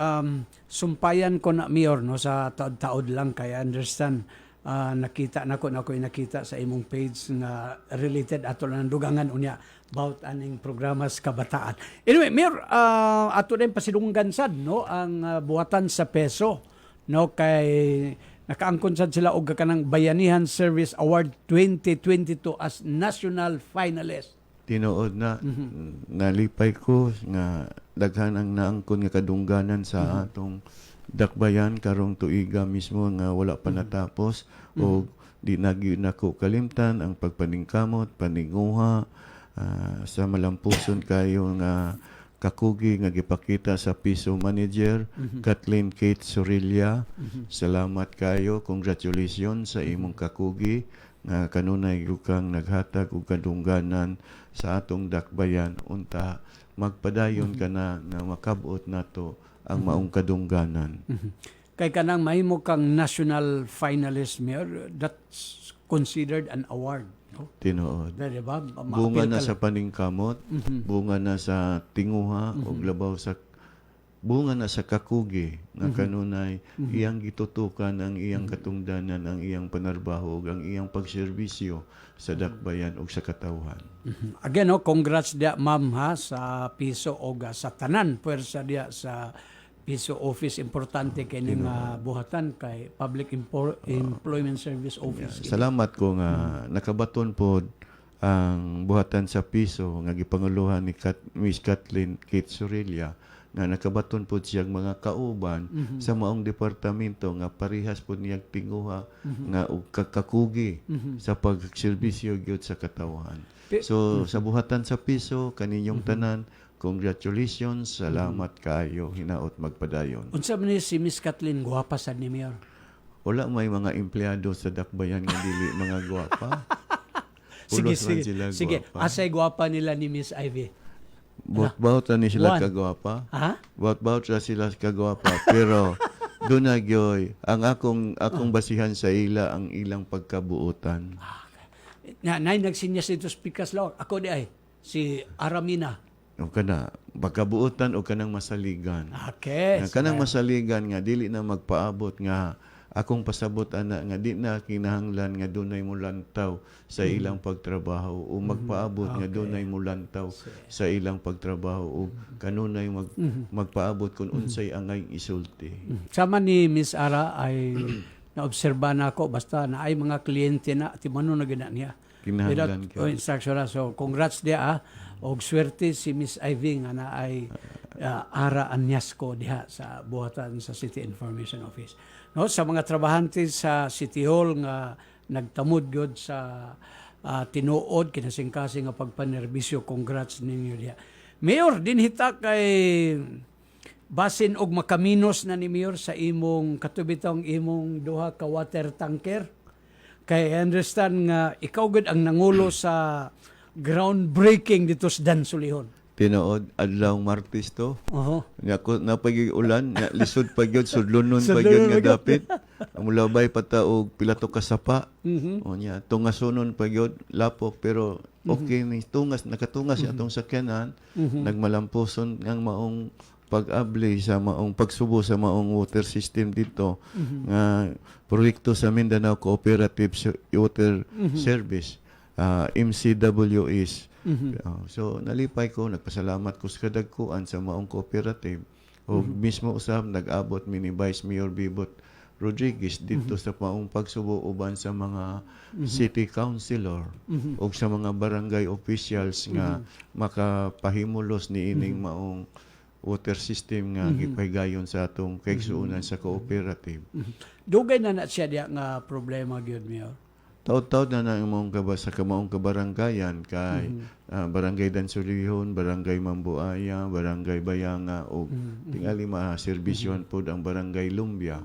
S14: sumpayan ko na mayor no sa taod-taod lang kay understand nakita nako nakita sa imong page nga related ato lang dugangan unya about aning programas kabataan. Anyway, mayor ato din pasidunggan sad no ang buhatan sa peso no kay nakaangkon sad sila og kanang Bayanihan Service Award 2022 as national finalist.
S15: Tinuod na nalipay ko nga daghan ang naangkon nga kadungganan sa atong dakbayan karong tuiga mismo nga wala pa natapos o di nagyud nako kalimtan ang pagpaningkamot paninguha sa malampuson kayo nga kakugi nga gipakita sa piso manager Kathleen Kate Sorilla. Salamat kayo, congratulations sa imong kakugi nga kanunay kang naghatag og kadungganan sa atong dakbayan unta magpadayon ka na nga makabot nato ang maong kadungganan.
S14: Kay kanang mahimo kang national finalist mayor, that's considered an award. No?
S15: Tinuod.
S14: Diba?
S15: Bunga na sa paningkamot, bunga na sa tinguha, o labaw sa bunga na sa kakugi nga kanunay iyang gitutukan ang iyang katungdanan, ang iyang panarbaho, ang iyang pagserbisyo sa dakbayan o sa katawhan.
S14: Again, no, congrats dia ma'am ha sa piso o sa tanan puwersa dia sa piso office importante kay ning buhatan kay Public Employment Service Office.
S15: Salamat ko nga nakabaton pod ang buhatan sa piso nga gipanguluhan ni Miss Kathleen Kate Sorilla nga nakabaton po siyang mga kauban sa maong departamento nga parihas po niyang tinguha nga og kakakugi sa pagserbisyo gyud sa katawhan. So sa buhatan sa piso kaninyong tanan, congratulations, salamat kaayo, hinaot magpadayon.
S14: Unsa man ni si Miss Kathleen guwapa sad ni mayor?
S15: Wala may mga empleyado sa dakbayan nga dili mga guwapa.
S14: Sige, asay guwapa nila ni Miss Ivy.
S15: Baut-baut ni sila kagwapa.
S14: Ha?
S15: Baut-baut sila kagwapa. Pero doon na gyoy, ang akong basihan sa ila ang ilang pagkabuutan.
S14: Nay nagsinyas dito speakers law. Ako di ay si Aramina.
S15: O kana pagkabuutan o kanang masaligan.
S14: Okay.
S15: Kanang masaligan nga dili na magpaabot nga akong pasabot ana nga di na kinahanglan nga dunay mulantaw sa ilang pagtrabaho o magpaabot nga dunay mulantaw sa ilang pagtrabaho o kanunay magpaabot kung unsay angay isulti.
S14: Sama ni Miss Ara ay naobserba na ako basta na ay mga kliyente na timano na gina niya.
S15: Kinahanglan ka.
S14: Instruction so congrats dia og swerte si Miss Ivy nga na ay Ara Anyasco diha sa buhatan sa City Information Office. No, sa mga trabahante sa City Hall nga nagtamod gyud sa tinuod kinasingkasing nga pagpanerbisyo, congrats ninyo diha. Mayor dinhita kay basin og makaminos na ni Mayor sa imong katubitong imong duha ka water tanker Kay I understand nga ikaw gud ang nangulo sa groundbreaking dito sa Dansulihon.
S15: Tinuod adlaw Martes to.
S14: Oho.
S15: Nya ko napagi ulan, nya lisod pa gyud sudlonon pa gyud nga dapit. Ang labay pataog pila to kasapa. O nya tungasunon pa gyud lapok pero okay ni tungas nakatungas atong sakyanan. Nagmalamposon ang maong pag-abli sa maong pagsubo sa maong water system dito nga proyekto sa Mindanao Cooperative Water Service, MCWS. So nalipay ko, nagpasalamat ko sa kadagkuan sa maong cooperative o mismo usab nag-abot mini Vice Mayor Bibot Rodriguez dito sa maong pagsubo uban sa mga city councilor o sa mga barangay officials nga makapahimulos ni ining maong water system nga gipaygayon sa atong kaigsuonan sa cooperative.
S14: Dugay na siya diya nga problema gyud Mayor.
S15: Taud-taud na imong sa kamaong kabaranggayan kay Barangay Dansulihon, Barangay Mambuaya, Barangay Bayanga o tingali ma-serbisyon pod ang Barangay Lumbia.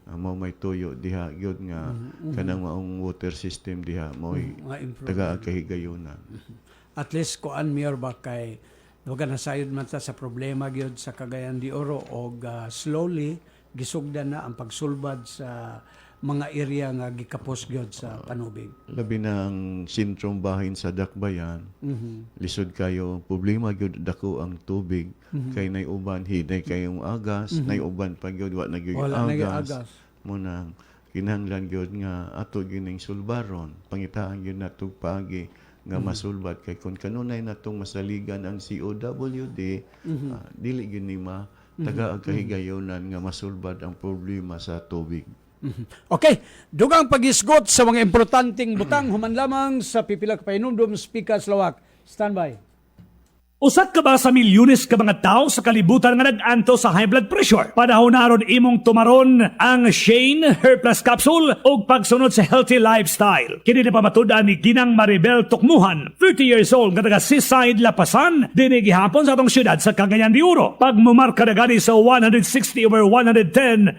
S15: Mao may tuyo diha gyud nga kanang maong water system diha mo'y taga-kahigayonan.
S14: At least kuan Mayor ba kay Huwag na sayod man sa problema gyud sa Cagayan de Oro og slowly gisugdan na ang pagsulbad sa mga area nga gikapos gyud sa panubig.
S15: Labi na ang sentrong bahin sa Dakbayan, lisod kayo, problema gyud dako ang tubig, kay nay uban hinay kayong agas, nay uban pa gyud wa na gyud agas. Munang kinahanglan gyud nga ato gining sulbaron, pangitaan gyud natog pagi nga masulbad kay kun kanunay natong masaligan ang COWD, dili gyud ni taga kahigayonan nga masulbad ang problema sa tubig.
S14: Okay, dugang pag-isgot sa mga importanteng butang human lamang sa pipila ka painumdum Speakers Lawak. Standby.
S3: Usat ka ba sa milyones ka mga tao sa kalibutan nga nag-anto sa high blood pressure? Panahon na ron imong tumaron ang Shane Hair Plus Capsule o pagsunod sa healthy lifestyle. Kini na pamatudan ni Ginang Maribel Tukmuhan, 30 years old, nga taga Seaside, Lapasan, dinigihapon sa atong syudad sa Cagayan de Oro. Pag mumarka na gani sa 160/110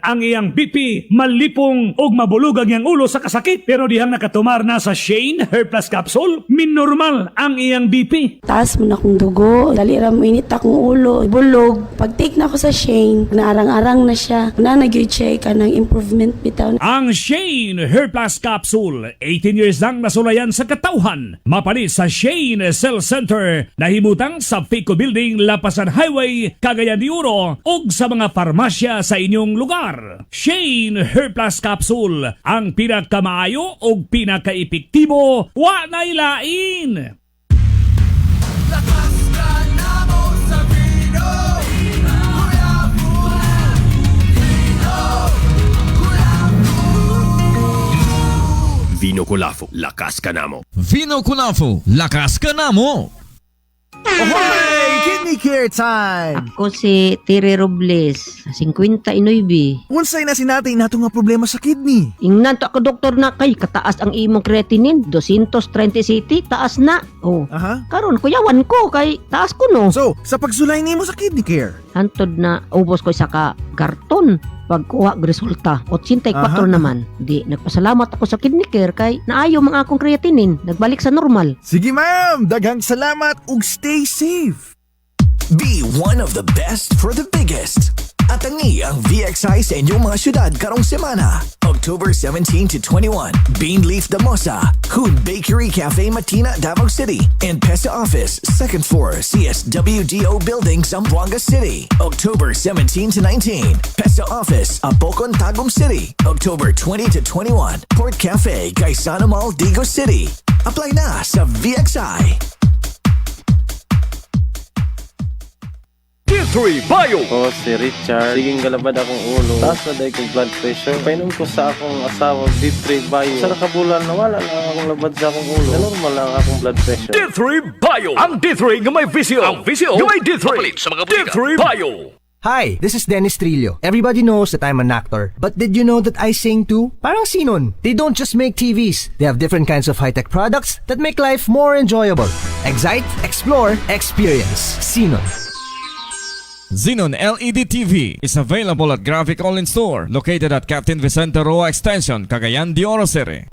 S3: ang iyang BP, malipong o mabulug ang iyang ulo sa kasakit. Pero dihang nakatumar na sa Shane Hair Plus Capsule, minnormal ang iyang BP.
S16: Taas mo na kong dugo. Dali ram init akong ulo, ibulog. Pag take na ako sa Shane, naarang-arang na siya. Na nag-check ka ng improvement bitaw.
S3: Ang Shane Hair Plus Capsule, 18 years lang nasulayan sa katauhan. Mapalit sa Shane Cell Center, nahimutang sa Pico Building, Lapasan Highway, Cagayan de Oro, o sa mga farmasya sa inyong lugar. Shane Hair Plus Capsule, ang pinakamaayo o pinakaepektibo, wa na ilain.
S17: Vino Colafo, lakas ka namo.
S11: Vino Colafo, lakas ka namo.
S2: Ahoy! Kidney care time!
S18: Ako si Tiri Robles, 59.
S2: Unsay na sinatay nato nga problema sa kidney?
S18: Ingnan to ako doktor na kay kataas ang imong creatinine, 230 city, taas na. Oh. Karon kuyawan ko kay taas ko no.
S2: So, sa pagsulay nimo sa kidney care,
S18: hantod na ubos ko sa ka karton. Pagkuha og resulta, 84 naman. Di, nagpasalamat ako sa kidney care kay naayo mga akong creatinine, nagbalik sa normal.
S2: Sige ma'am, daghang salamat ug stay safe.
S17: Be one of the best for the biggest. Atangi ang VXI sa inyong mga syudad karong semana. October 17 to 21, Beanleaf Damosa, Hood Bakery Cafe Matina, Davao City, and PESA Office, 2nd floor, CSWDO Building, Zamboanga City. October 17 to 19, PESA Office, Apocon, Tagum City. October 20 to 21, Port Cafe, Gaisano Mall, Digo City. Apply na sa VXI.
S3: D3 Bio!
S19: Ako si Richard. Siging galabad akong ulo. Taas na dahil kong blood pressure. Painom ko sa akong asawa D3 Bio. Sa nakabulan, nawala lang akong labad sa akong ulo. Na normal lang akong blood pressure.
S3: D3 Bio! Ang D3 nga may visio. Ang visio nga may D3. Sa mga D3 Bio!
S20: Hi, this is Dennis Trillo. Everybody knows that I'm an actor. But did you know that I sing too? Parang Sinon. They don't just make TVs. They have different kinds of high-tech products that make life more enjoyable. Excite, explore, experience. Sinon.
S11: Xenon LED TV is available at Graphic All-in Store located at Captain Vicente Roa Extension, Cagayan de Oro City.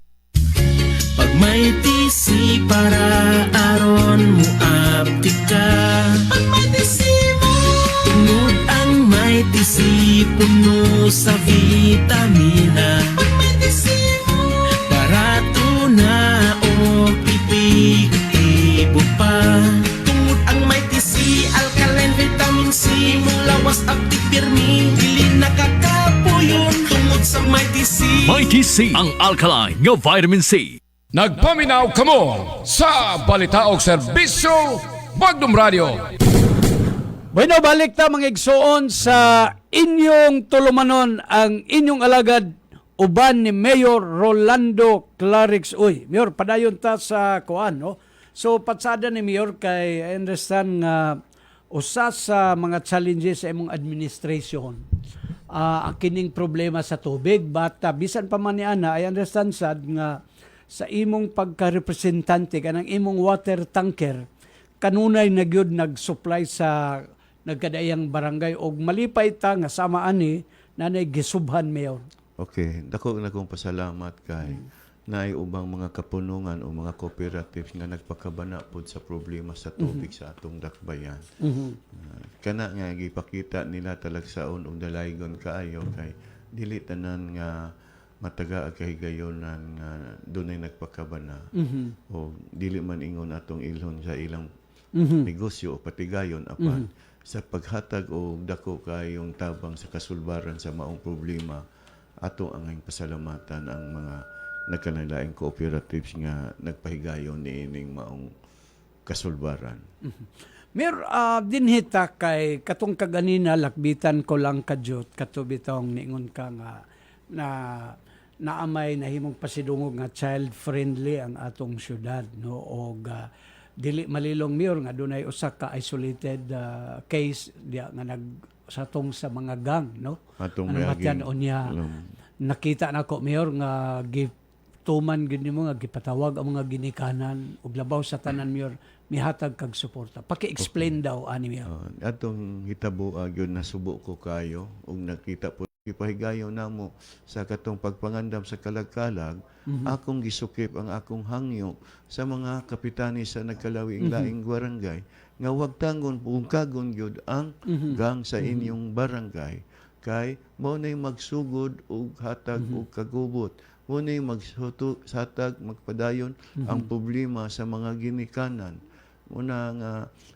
S21: Pag may tisi para aron mo abdi ka. Pag may tisi mo, tungod ang may tisi puno sa vitamina. Pag may tisi mo, barato na o ipi-ipo pa. Tungod ang may tisi, alkaline vitamin C, mong lawas abdi pirmi, dili nakakapuyon. Tungod sa may tisi,
S3: Mighty C, ang alkaline nga vitamin C.
S22: Nagpaminaw kamo sa balitaog serbisyo Bagdom Radio.
S14: Bueno, balik ta mga igsoon sa inyong tulumanon ang inyong alagad uban ni Mayor Rolando Clarix. Uy, Mayor, padayon ta sa kuan, no? So, patsada ni Mayor kay I understand nga usa sa mga challenges sa imong administration ang kining problema sa tubig. But bisan pa man ni ana, I understand sad nga sa imong pagka-representante kanang imong water tanker kanunay na gyud nag-supply sa nagkadaiyang barangay og malipay ta nga sama ani nanay gisubhan, Mayor.
S15: Okay, dako na kong pasalamat kay naay ubang mga kapunungan o mga cooperatives nga nagpakabana pod sa problema sa tubig sa atong dakbayan. Kana nga gipakita nila talagsaon og dalaygon kaayo kay dili tanan nga mataga kay gayonan nga dunay nagpakabana o dili man ingon atong ilhon sa ilang negosyo o patigayon apan sa paghatag o dako kayong tabang sa kasulbaran sa maong problema ato ang pasalamatan ang mga nagkanalaing cooperatives nga nagpahigayon niining maong kasulbaran.
S14: Mer dinhita kay katong kaganina lakbitan ko lang kadyot katubitong ningon ka nga na naamay nahimong pasidungog nga child friendly ang atong syudad, no, og dili malilong, Mayor, nga dunay usa ka isolated case diya nga nagsatong sa mga gang, no,
S15: atong
S14: matyan unya nakita nako, Mayor, nga gituman gid nimo nga gipatawag ang mga ginikanan ug labaw sa tanan, Mayor, mihatag kag suporta. Paki-explain daw ani, Mayor.
S15: Atong hitabo gyud nasubo ko kayo ug nakita po ipahigayon namo sa katong pagpangandam sa kalag-kalag, akong gisukip ang akong hangyo sa mga kapitanis sa nagkalawing-laing barangay nga wag tangon pungkagon gyud ang gang sa inyong barangay kay mao nay magsugod og hatag og kagubot, mao nay maghatag magpadayon ang problema sa mga ginikanan. Una nga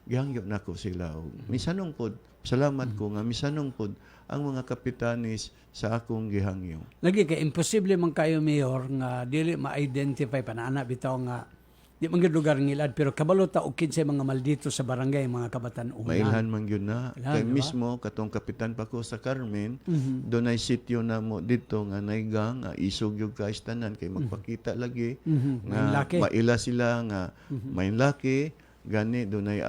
S15: gihangyo nako sila og misanong pod salamat ko nga misanong pod ang mga kapitanis sa akong gihangyo.
S14: Lagi kay imposible man kayo, Mayor, nga dili ma-identify panana bitaw nga di man gyud lugar ngilad pero kabalo ta og kinsay mga maldito sa barangay, mga kabatan-unan.
S15: Mailhan man gyud na. Kay mismo katong kapitan pa ko sa Carmen, dunay sityo na mo dito nga naigang isog gyud ka istanan kay magpakita lagi nga maila sila nga may laki gani dunay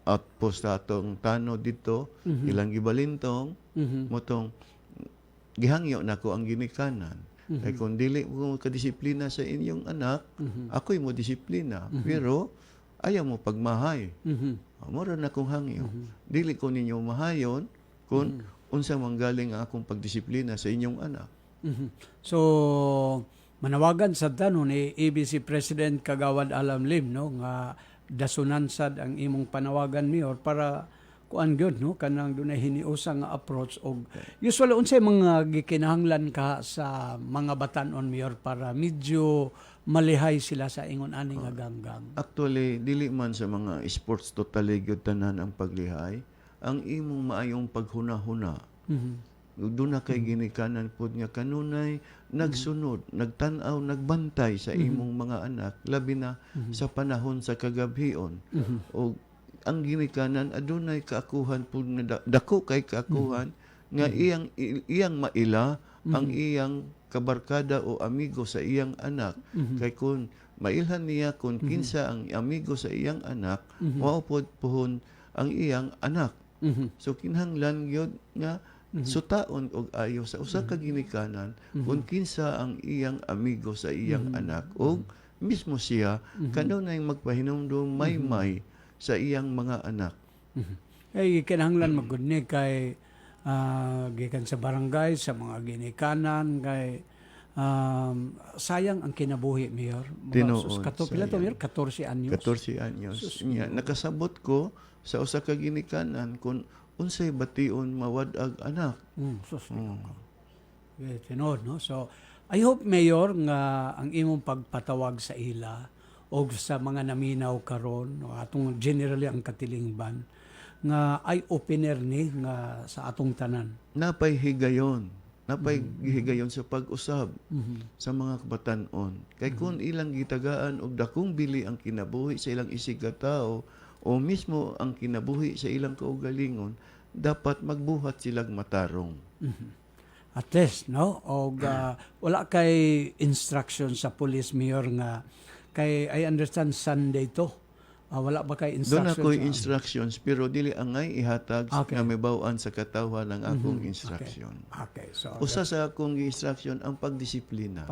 S15: outpost atong tano dito ilang gibalintong motong gihangyo nako ang ginikanan kay kung dili mo kadisiplina sa inyong anak ako'y mo disiplina pero ayaw mo pagmahay mura na kong hangyo dili ko ninyo mahayon kung unsa manggaling ang akong pagdisiplina sa inyong anak.
S14: So manawagan sad ta ni ABC President Kagawad Alam Lim, no, nga dasunan sad ang imong panawagan, Mayor, para kuan gyud, no, kanang dunay hiniusa nga approach og usually unsay mga gikinahanglan ka sa mga batan-on, Mayor, para medyo malihay sila sa ingon ani nga ganggang.
S15: Actually dili man sa mga sports totally gyud tanan ang paglihay, ang imong maayong paghuna-huna doon na kay ginikanan po nga kanunay nagsunod, nagtanaw, nagbantay sa imong mga anak, labi na sa panahon sa kagabhion. O ang ginikanan adunay kaakuhan po na dako kay kaakuhan nga iyang maila ang iyang kabarkada o amigo sa iyang anak. Kay kun mailhan niya kung kinsa ang amigo sa iyang anak, mao pod puhon ang iyang anak. So kinahanglan gyud nga sutaon og ayo sa usa ka ginikanan kung kinsa ang iyang amigo sa iyang anak og mismo siya kanunay magpahinumdum may sa iyang mga anak.
S14: Ay kinahanglan magudni kay gikan sa barangay sa mga ginikanan kay sayang ang kinabuhi, Mayor.
S15: Tinuod,
S14: Pila to,
S15: sayang.
S14: Mayor? 14 anyos.
S15: 14 anyos.
S14: Sus,
S15: Nya, nakasabot ko sa usa ka ginikanan kung unsay bation mawadag anak.
S14: Tinod, no? So, I hope, Mayor, nga ang imong pagpatawag sa ila o sa mga naminaw karon o atong generally ang katilingban nga eye-opener ni nga sa atong tanan.
S15: Napay higayon sa pag-usab sa mga kabatan-on. Kay kung ilang gitagaan og dakong bili ang kinabuhi sa ilang isig ka tao o mismo ang kinabuhi sa ilang kaugalingon, dapat magbuhat silang matarong.
S14: At least, no? O wala kay instruction sa police, Mayor, nga kay I understand Sunday to. Wala ba kay
S15: Doon
S14: instruction?
S15: ako'y instructions, pero dili angay ihatag nga may bawaan sa katawan ng akong instruction.
S14: Okay. So,
S15: usa sa akong instruction ang pagdisiplina.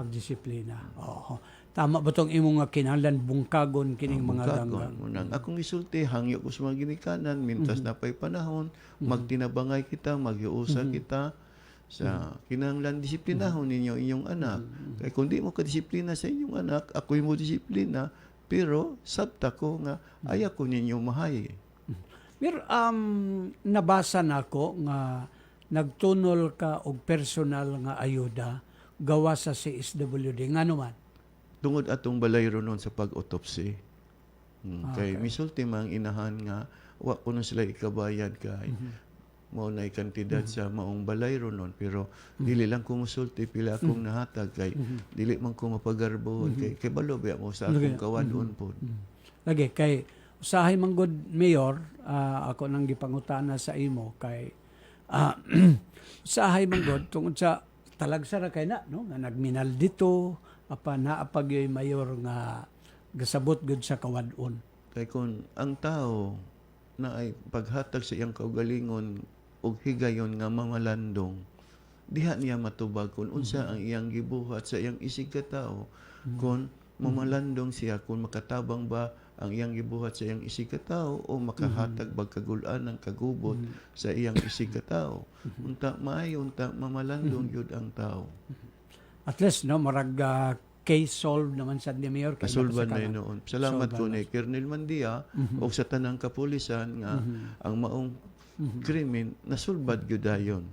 S14: Oo. Tama ba tong imong nga kinahanglan bungkagon kining mga ganggang?
S15: Munang akong isulti, hangyo ko sa mga ginikanan, mintas na pa'y panahon, magtinabangay kita, maghiusa kita, sa kinahanglan disiplinahon ninyo inyong anak. Kaya kung di mo kadisiplina sa inyong anak, ako'y mo disiplina, pero sabta ko nga ayaw ko ninyo mahay.
S14: Pero nabasa nako nga nagtunol ka og personal nga ayuda gawa sa CSWD nga naman.
S15: Tungod atong balayro nun sa pag-autopsy. Kay misulti mang inahan nga wa ko na sila ikabayad kay mao na kantidad sa maong balayro nun, pero dili lang ko musulti pila akong nahatag kay dili man ko mapagarbohon kay balo ba mo sa akong kawadon pod.
S14: Lagi kay usahay man gud, Mayor, ako nang gipangutana sa imo kay usahay man gud tungod sa talagsa ra kay na, no, nga nagminal dito apa naapag yoy Mayor nga gasabot gud sa kawadon.
S15: Kay kung ang tao na ay paghatag sa iyang kaugalingon og higayon nga mamalandong, diha niya matubag kung unsa ang iyang gibuhat sa iyang isig ka tao. Kung mamalandong siya, kung makatabang ba ang iyang gibuhat sa iyang isig ka tao o makahatag bag kagulan ng kagubot sa iyang isig ka tao. Unta maayo, unta mamalandong yun ang tao.
S14: At least, no, marag case solved naman sa ni Mayor.
S15: Kasolban na noon. Salamat ko ni Colonel Mandia o sa tanang kapulisan nga ang maong krimen nasulbad gyud dayon.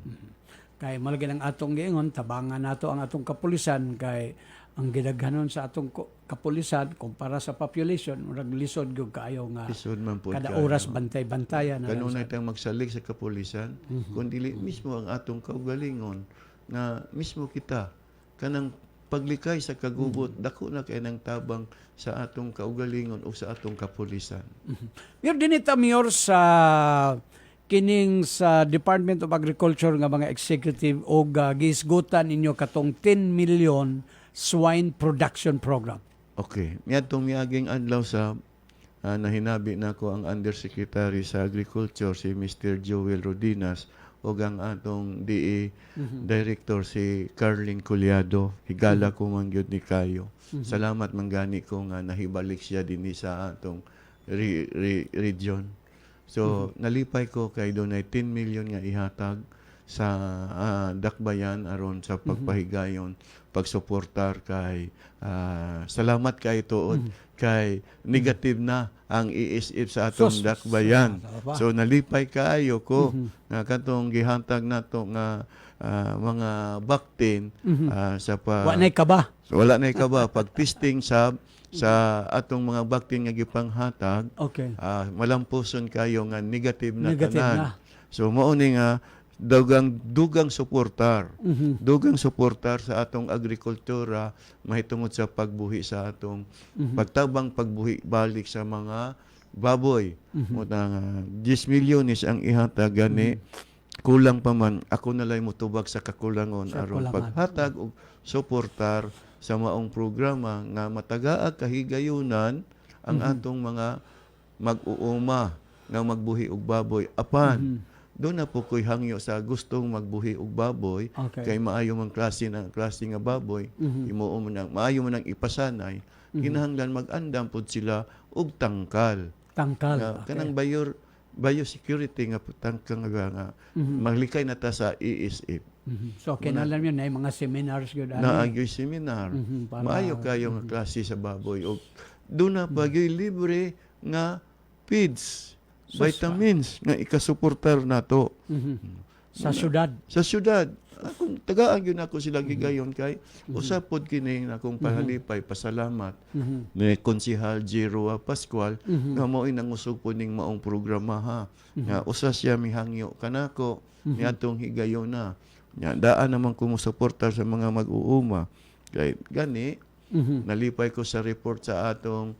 S14: Kay malagi ng atong giingon, tabangan nato ang atong kapulisan kay ang gidaghanon sa atong kapulisan kumpara sa population murag lisod gyud kaayo nga kada oras bantay-bantayan.
S15: Kanunay tayong magsalig sa kapulisan kundi mismo ang atong kaugalingon nga mismo kita kanang paglikay sa kagubot, dako na kay nang tabang sa atong kaugalingon o sa atong kapulisan.
S14: Mayor dinita, Mayor, sa kining sa Department of Agriculture nga mga executive o gisgutan ninyo katong 10 million swine production program.
S15: Okay. Miadtong miaging adlaw sa nahinabi nako ang Undersecretary sa Agriculture si Mr. Joel Rodinas o ang atong DA Director si Carling Collado. Higala ko man gyud ni kayo. Salamat manggani ko nga nahibalik siya dinhi sa atong region. So nalipay ko kay dunay 10 million nga ihatag sa dakbayan aron sa pagpahigayon, pagsuportar kay salamat kay tuod kay negative na ang ESF sa atong dakbayan. So nalipay kaayo ko nga katong gihatag nato nga mga baktin sa
S14: wala ka ba?
S15: Wala na ka ba pag testing sa atong mga baktin nga gipanghatag.
S14: Okay.
S15: Malampuson kayo nga negative na tanan. So mao ni nga dugang suportar. Dugang suportar sa atong agrikultura mahitungod sa pagbuhi sa atong pagtabang pagbuhi balik sa mga baboy. Mutang 10 milyones ang ihatag gani. Kulang pa man ako nalay motubag sa kakulangon aron paghatag og suportar sa maong programa nga matagaag kahigayunan ang atong mga mag-uuma nga magbuhi og baboy apan doon na po ko'y hangyo sa gustong magbuhi og baboy kay maayo man klase nga baboy maayo man ang ipasanay kinahanglan mag-andam pod sila og tangkal kanang biosecurity nga tangkal nga maglikay na ta sa ESF.
S14: So kinalam yun na mga seminars yun.
S15: Naagyo'y seminar. Maayo kayo nga klase sa baboy. O doon na pagyo'y libre nga feeds, vitamins nga ikasuportar nato.
S14: Sa syudad.
S15: Sa syudad. Akong tagaan yun ako sila gigayon kay usapod kini akong pahalipay pasalamat ni Konsehal Jeroa Pascual nga mao inang usog po ning maong programa ha. Nga usa siya mihangyo kanako niadtong higayon na. Nya daan naman ko mo suportar sa mga mag-uuma. Kay gani nalipay ko sa report sa atong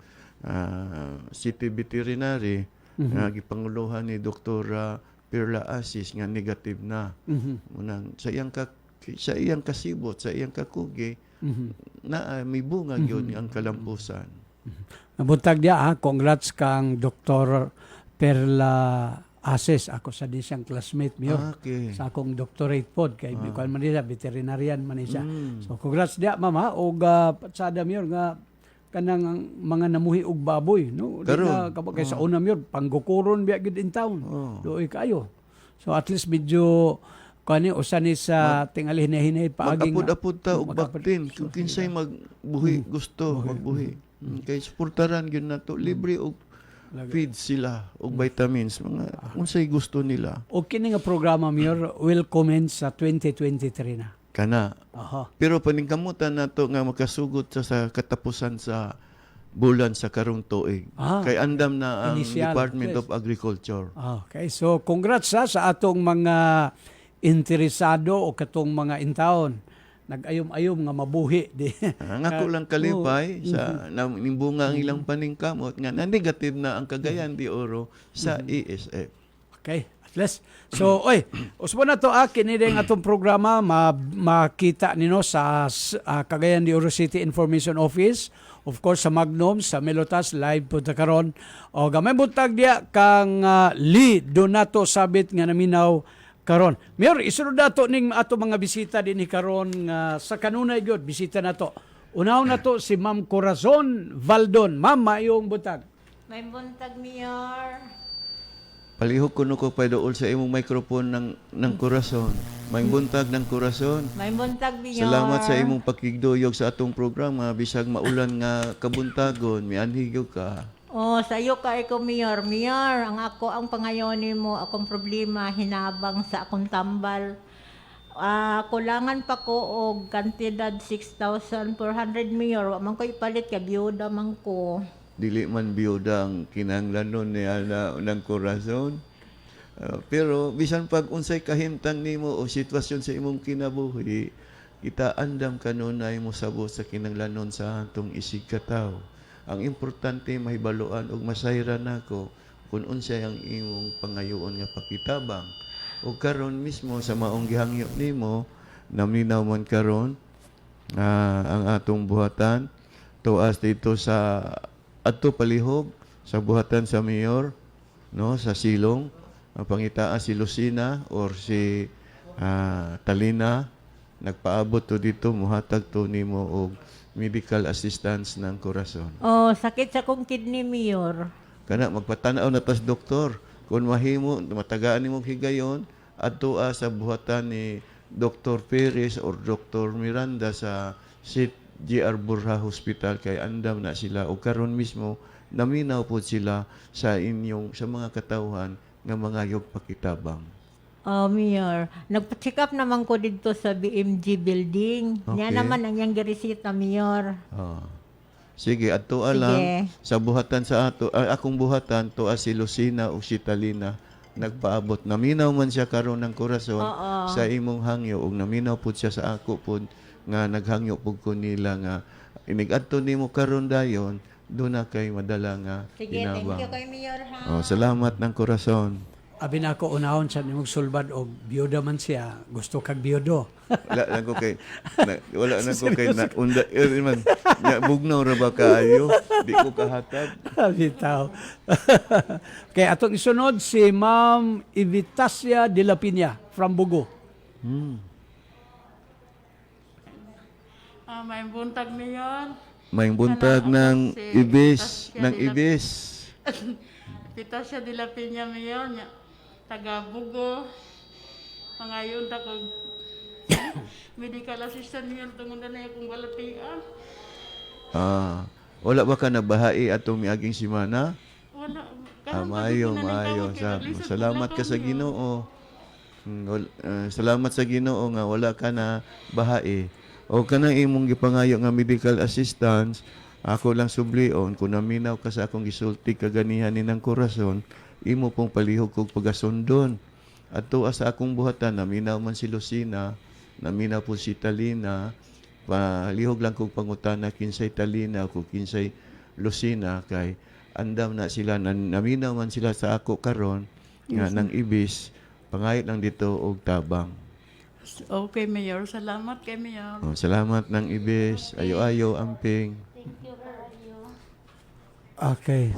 S15: city veterinary nga gipanguluhan ni Dr. Perla Asis nga negative na. Unang sa iyang kasibot, sa iyang kakugi na may bunga gyud ang kalampusan.
S14: Nabuntag dia congrats kang Dr. Perla Asis, ako sa disang classmate miyo. Sa akong doctorate pod kay kuan man niya veterinarian man niya. So congrats dia mama og patsada miyo nga kanang mga namuhi og baboy no. Karon kay sa una miyo panggukuron biya gid in town. Doy kayo. So at least medyo kani usa ni sa tingali hinay paaging
S15: magapud-apud ta og baktin kung kinsay magbuhi gusto magbuhi. Kay suportaran gyud nato libre og feed sila og vitamins mga unsay gusto nila.
S14: O kini nga programa miyor will commence sa 2023 na.
S15: Kana. Pero paningkamutan nato nga makasugot sa katapusan sa bulan sa karong tuig. Kay andam na ang
S14: Initial,
S15: Department of Agriculture.
S14: Okay, so congrats sa atong mga interesado o katong mga intawon. Nag-ayom-ayom nga mabuhi di.
S15: Ang ako lang kalipay sa nimbunga ang ilang paningkamot nga na negative na ang Cagayan de Oro sa ESF.
S14: Okay, at least. So, usbo na to kini ring atong programa makita nino sa Cagayan de Oro City Information Office. Of course, sa Magnum, sa Melotas, live po ta karon. O gamay buntag dia kang Lee Donato Sabit nga naminaw karon. Mayor, isunod nato ning ato mga bisita dinhi karon nga sa kanunay gyud bisita nato. Unaw nato si Ma'am Corazon Valdon. Ma'am, mayong buntag.
S10: May buntag, Mayor.
S15: Palihog ko ko pa dool sa imong microphone ng Corazon. May buntag ng Corazon.
S10: May buntag, Mayor.
S15: Salamat sa imong pakigduyog sa atong programa bisag maulan nga kabuntagon mianhigyo ka.
S10: Sa iyo ka ko, Mayor. Mayor, ang pangayonin mo, akong problema, hinabang sa akong tambal. Kulangan pa ko og kantidad 6,400, Mayor. Man ko ipalit ka, biyuda man ko.
S15: Dili man biyuda ang kinahanglanon ni ana ng Corazon. Pero bisan pag unsay kahimtang nimo o sitwasyon sa imong kinabuhi, kita andam kanunay mo sabot sa kinahanglanon sa atong isig katawo. Ang importante mahibaluan og masayran nako kung unsay ang imong pangayoon nga pakitabang. O karon mismo sa maong gihangyo nimo naminaw man karon ang atong buhatan tuas dito sa adto palihog sa buhatan sa mayor no sa silong ang pangitaa si Lucina or si Talina nagpaabot to dito muhatag to nimo og medical assistance ng Corazon.
S10: Sakit sa kong kidney, Mayor.
S15: Kana magpatanaw na tas doktor kung mahimo matagaan nimo higayon adto sa buhatan ni Dr. Perez or Dr. Miranda sa St. J.R. Burha Hospital kay andam na sila o karon mismo naminaw po sila sa mga katawhan nga mga yog pakitabang.
S10: Mayor, nagpa-check up naman ko dito sa BMG building.
S15: Okay.
S10: Niya naman ang yang giresita, Mayor.
S15: Sige, adto lang sa buhatan sa ato akong buhatan to si Lucina o si Talina nagpaabot naminaw man siya karon ng Corazon sa imong hangyo ug naminaw pud siya sa ako pud nga naghangyo pud ko nila nga inigadto nimo karon dayon do na kay madala nga
S10: Sige,
S15: inabang.
S10: thank you kay Mayor ha.
S15: Salamat ng Corazon.
S14: Abi na ako unahon sa nimong sulbad og biyuda man siya, gusto kag biyodo.
S15: Wala na ko kay unda man bugnaw ra ba kaayo di ko kahatag.
S14: Bitaw. Kay atong isunod si Ma'am Ivitasia de la Piña from Bugo.
S1: May buntag niyon.
S15: May buntag ng ibis,
S1: Ivitasia de la Piña Mayor, taga Bugo. Pangayon ta kog medical assistant niya tungod na akong balatian.
S15: Wala ba ka nabahai atong miaging simana?
S1: Wala.
S15: Maayo. Salamat ka sa Ginoo. Salamat sa Ginoo nga wala ka na bahai. O kanang imong gipangayo nga medical assistance, ako lang sublion kung naminaw ka sa akong gisulti kaganihan ni ng korason, imo pong palihog kog pagasundon. At tuwa sa akong buhatan, naminaw man si Lucina, naminaw po si Talina, palihog lang kog pangutana kinsay Talina o kinsay Lucina, kay andam na sila, naminaw man sila sa ako karon nga nang ibis, pangayot lang dito og tabang.
S1: Okay, Mayor. Salamat kay Mayor.
S15: Salamat ng ibis, ayo-ayo, amping.
S14: Okay.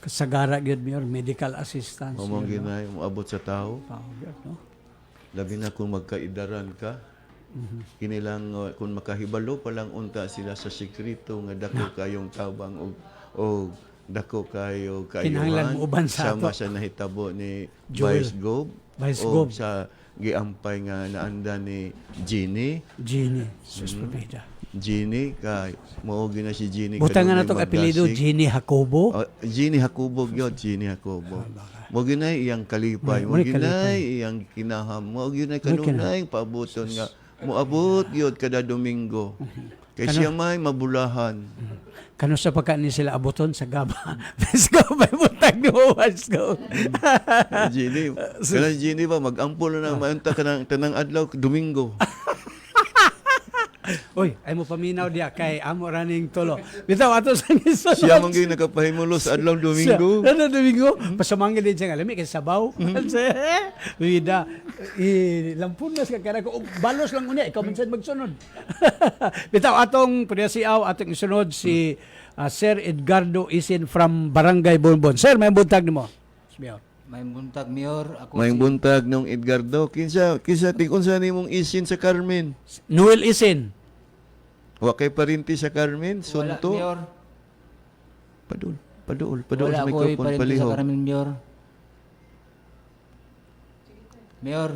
S14: Kasagara gyud Mayor, medical assistance.
S15: Mong ginay mo abot sa tao.
S14: No?
S15: Labi na kung magkaidaran ka. Kinilang kung makahibalo pa lang unta sila sa sekreto nga dako kayong tabang o dako kayo
S14: kinahanglan mo uban sa
S15: sama
S14: ato.
S15: sa nahitabo ni
S14: Joel.
S15: Vice Gob
S14: Vice Gob.
S15: sa giampay nga naanda ni Jeannie.
S14: Sus Pabida.
S15: Jeannie kay mao gina si Jeannie
S14: Butang nga natong apelyido Jeannie Jacobo.
S15: Jeannie Jacobo gyud, Jeannie Jacobo. Mo ginay iyang kalipay, mo ginay iyang kinaham, mo ginay kanunay paaboton nga moabot gyud kada Domingo. Kay siya may mabulahan.
S14: Kano sa pagka ni sila abuton sa gaba. Let's go, may butag ni mo. Let's go.
S15: Jeannie, kaya Jeannie ba, mag-ampol na mayunta ka ng tanang adlaw, Domingo.
S14: Uy, ay mo paminaw diya kay amo running tulo. Bitaw ato sa gisunod.
S15: Siya mong nakapahimulo sa adlaw Domingo.
S14: Ano Domingo? Pasamangin din siya nga lami kay sabaw. Wida, lampun na sa kana ko. Balos lang unya, ikaw man sad magsunod. Bitaw atong presiaw atong isunod si Sir Edgardo Isin from Barangay Bonbon. Sir, may buntag nimo.
S4: May buntag Mayor. Ako
S15: May buntag nung Edgardo. Kinsa unsa nimong Isin sa Carmen?
S14: Noel Isin.
S15: Wa kay parinti sa Carmen,
S4: Wala,
S15: sunto.
S4: Mayor.
S15: Paduol
S4: Wala
S15: sa
S4: ako
S15: microphone
S4: parinti sa
S15: palihog.
S4: Carmen, Mayor. Mayor,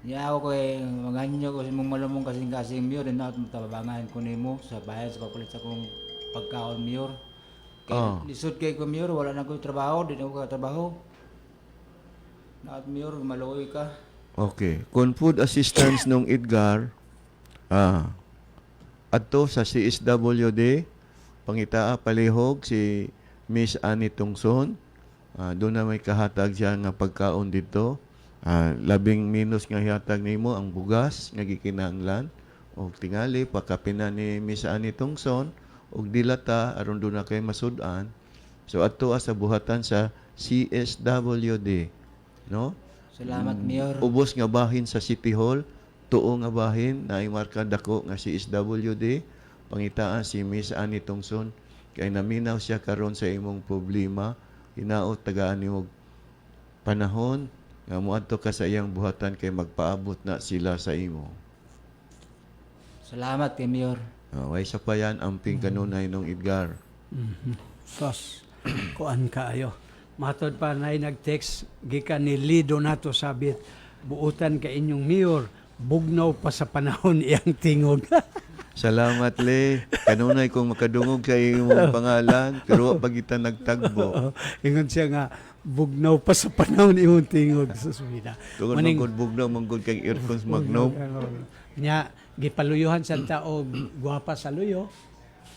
S4: ako kay maganyo ko mong malumong kasing Mayor, na ako matababangan ko nimo sa bayan sa pagpalit sa kong pagkaon, Mayor. Kaya lisod kay ko, Mayor, wala na ko trabaho, di na ko trabaho. Naat Mayor, maluoy ka.
S15: Okay. Kung food assistance nung Edgar, adto sa CSWD, pangitaa palihog si Miss Annie Tungson. Doon na may kahatag siya nga pagkaon dito. 10 minus nga hihatag nimo ang bugas nga gikinahanglan. O tingali pakapina ni Miss Annie Tungson og dilata aron doon na kay masud-an. So adto sa buhatan sa CSWD. No?
S4: Salamat, Mayor.
S15: Ubos nga bahin sa City Hall, tuo nga bahin na marka dako nga si SWD, pangitaan si Miss Annie Tungson, kay naminaw siya karon sa imong problema, hinaot tagaan nimo panahon nga moadto ka sa iyang buhatan kay magpaabot na sila sa imo.
S4: Salamat kay Mayor.
S15: Way sa pa yan, amping kanunay nung Edgar.
S14: Sos, kuan kaayo. Matod pa na nag-text, gikan ni Lido nato sabit, buutan ka inyong Mayor, bugnaw pa sa panahon iyang tingog.
S15: Salamat, Le. Kanunay kung makadungog kay imong pangalan, pero wa kita nagtagbo.
S14: Ingon siya nga, bugnaw pa sa panahon iyong tingog. Susumida.
S15: Tungod manggod bugnaw, manggod kay earphones magnaw.
S14: Nya, gipaluyuhan sa tao, guwapa sa luyo.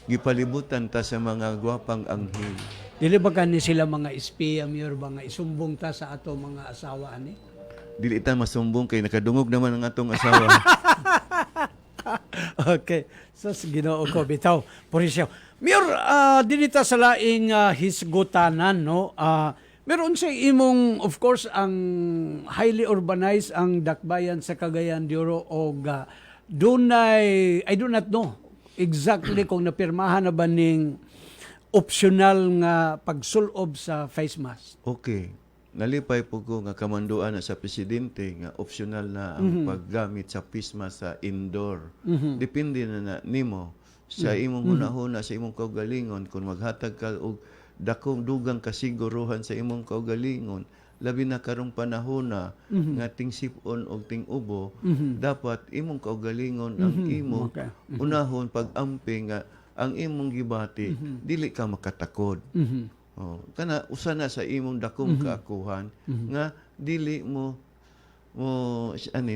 S15: Gipalibutan ta sa mga gwapang anghel.
S14: Dili ba kani sila mga espiya, Mayor, ba nga isumbong ta sa ato mga asawa ani?
S15: Dili ta masumbong kay nakadungog naman ang atong asawa.
S14: Okay. So, Ginoo ko bitaw. Purisyo. Mayor, dili ta sa laing hisgutanan, no? Meron sa imong, of course, ang highly urbanized ang dakbayan sa Cagayan de Oro o dunay, I do not know exactly kung napirmahan na ba ning optional nga pagsulob sa face mask.
S15: Okay. Nalipay po ko nga kamanduan na sa presidente nga optional na ang paggamit sa face mask sa indoor. Depende na nimo sa imong hunahuna sa imong kaugalingon kung maghatag ka og dakong dugang kasiguruhan sa imong kaugalingon labi na karong panahon na nga ting sipon og ting ubo, dapat imong kaugalingon ang imong unahon pag-ampi nga ang imong gibati dili ka makatakod. Kana usa na sa imong dakong kaakuhan nga dili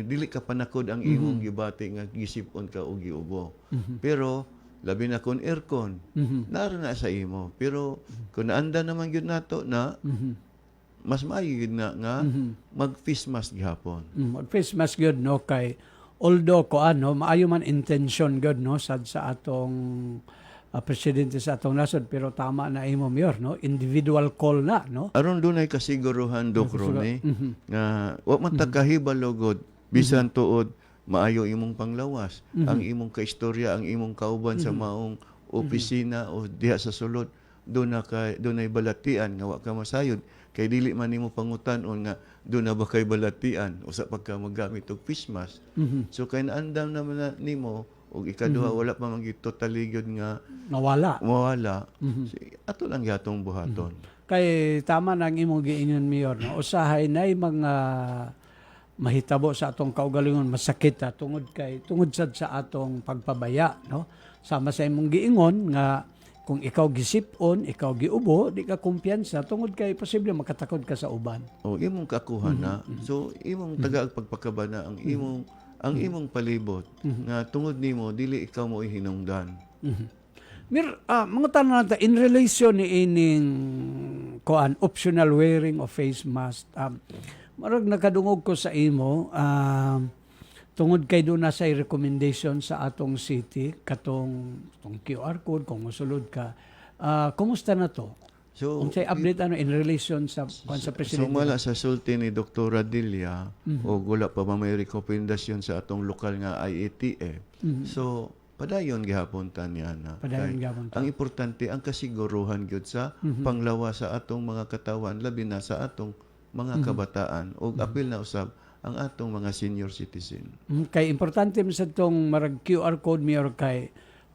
S15: dili ka panakod ang imong gibati nga gisipon ka og giubo. Pero labi na kun aircon, naroon na sa imo. Pero kung naanda naman yun nato na, mas maayo yun na nga mag-face mask gihapon.
S14: Mag-face mask yun, no, kay although ko maayo man intention good, no, sa atong presidente sa atong nasod, pero tama na imo, Mayor, no, individual call na, no.
S15: Aron dunay kasiguruhan, Doc Ronnie, nga wa man takahibalo god bisan tuod maayo imong panglawas, ang imong kaistorya, ang imong kauban sa maong opisina o diha sa sulod, dunay balatian nga wa ka masayod, kay dili man nimo pangutan-on nga doon na ba kay balatian usa pa ka magamit og face mask. So kay naandam naman na nimo og ikaduha wala pa man totally gyud nga mawala. Ato lang yatong buhaton.
S14: Kay tama nang imong giingon, Mayor, no, usahay nay mga mahitabo sa atong kaugalingon masakit tungod sad sa atong pagpabaya, no. Sama sa imong giingon nga kung ikaw gisipon, ikaw giubo, di ka kumpiyansa tungod kay posible makatakod ka sa uban.
S15: Imong kakuha na. So imong tagaag pagpakabana ang imong palibot nga tungod nimo dili ikaw mo hinungdan.
S14: Mga tanong natin, in relation ni ining optional wearing of face mask, marag nakadungog ko sa imo, tungod kay doon na sa recommendation sa atong city, katong QR code, kung masulod ka, kumusta na to? So, unsay update in relation sa presidente?
S15: So, mala sa sulti ni Dr. Radilla, o wala pa ba may rekomendasyon sa atong lokal nga IATF. So, padayon gihapon ta niya na. Ang importante, ang kasiguruhan gyud sa panglawa sa atong mga katawan, labi na sa atong mga kabataan o apil na usab ang atong mga senior citizen.
S14: Kay importante sa itong marag QR code, Mayor, kay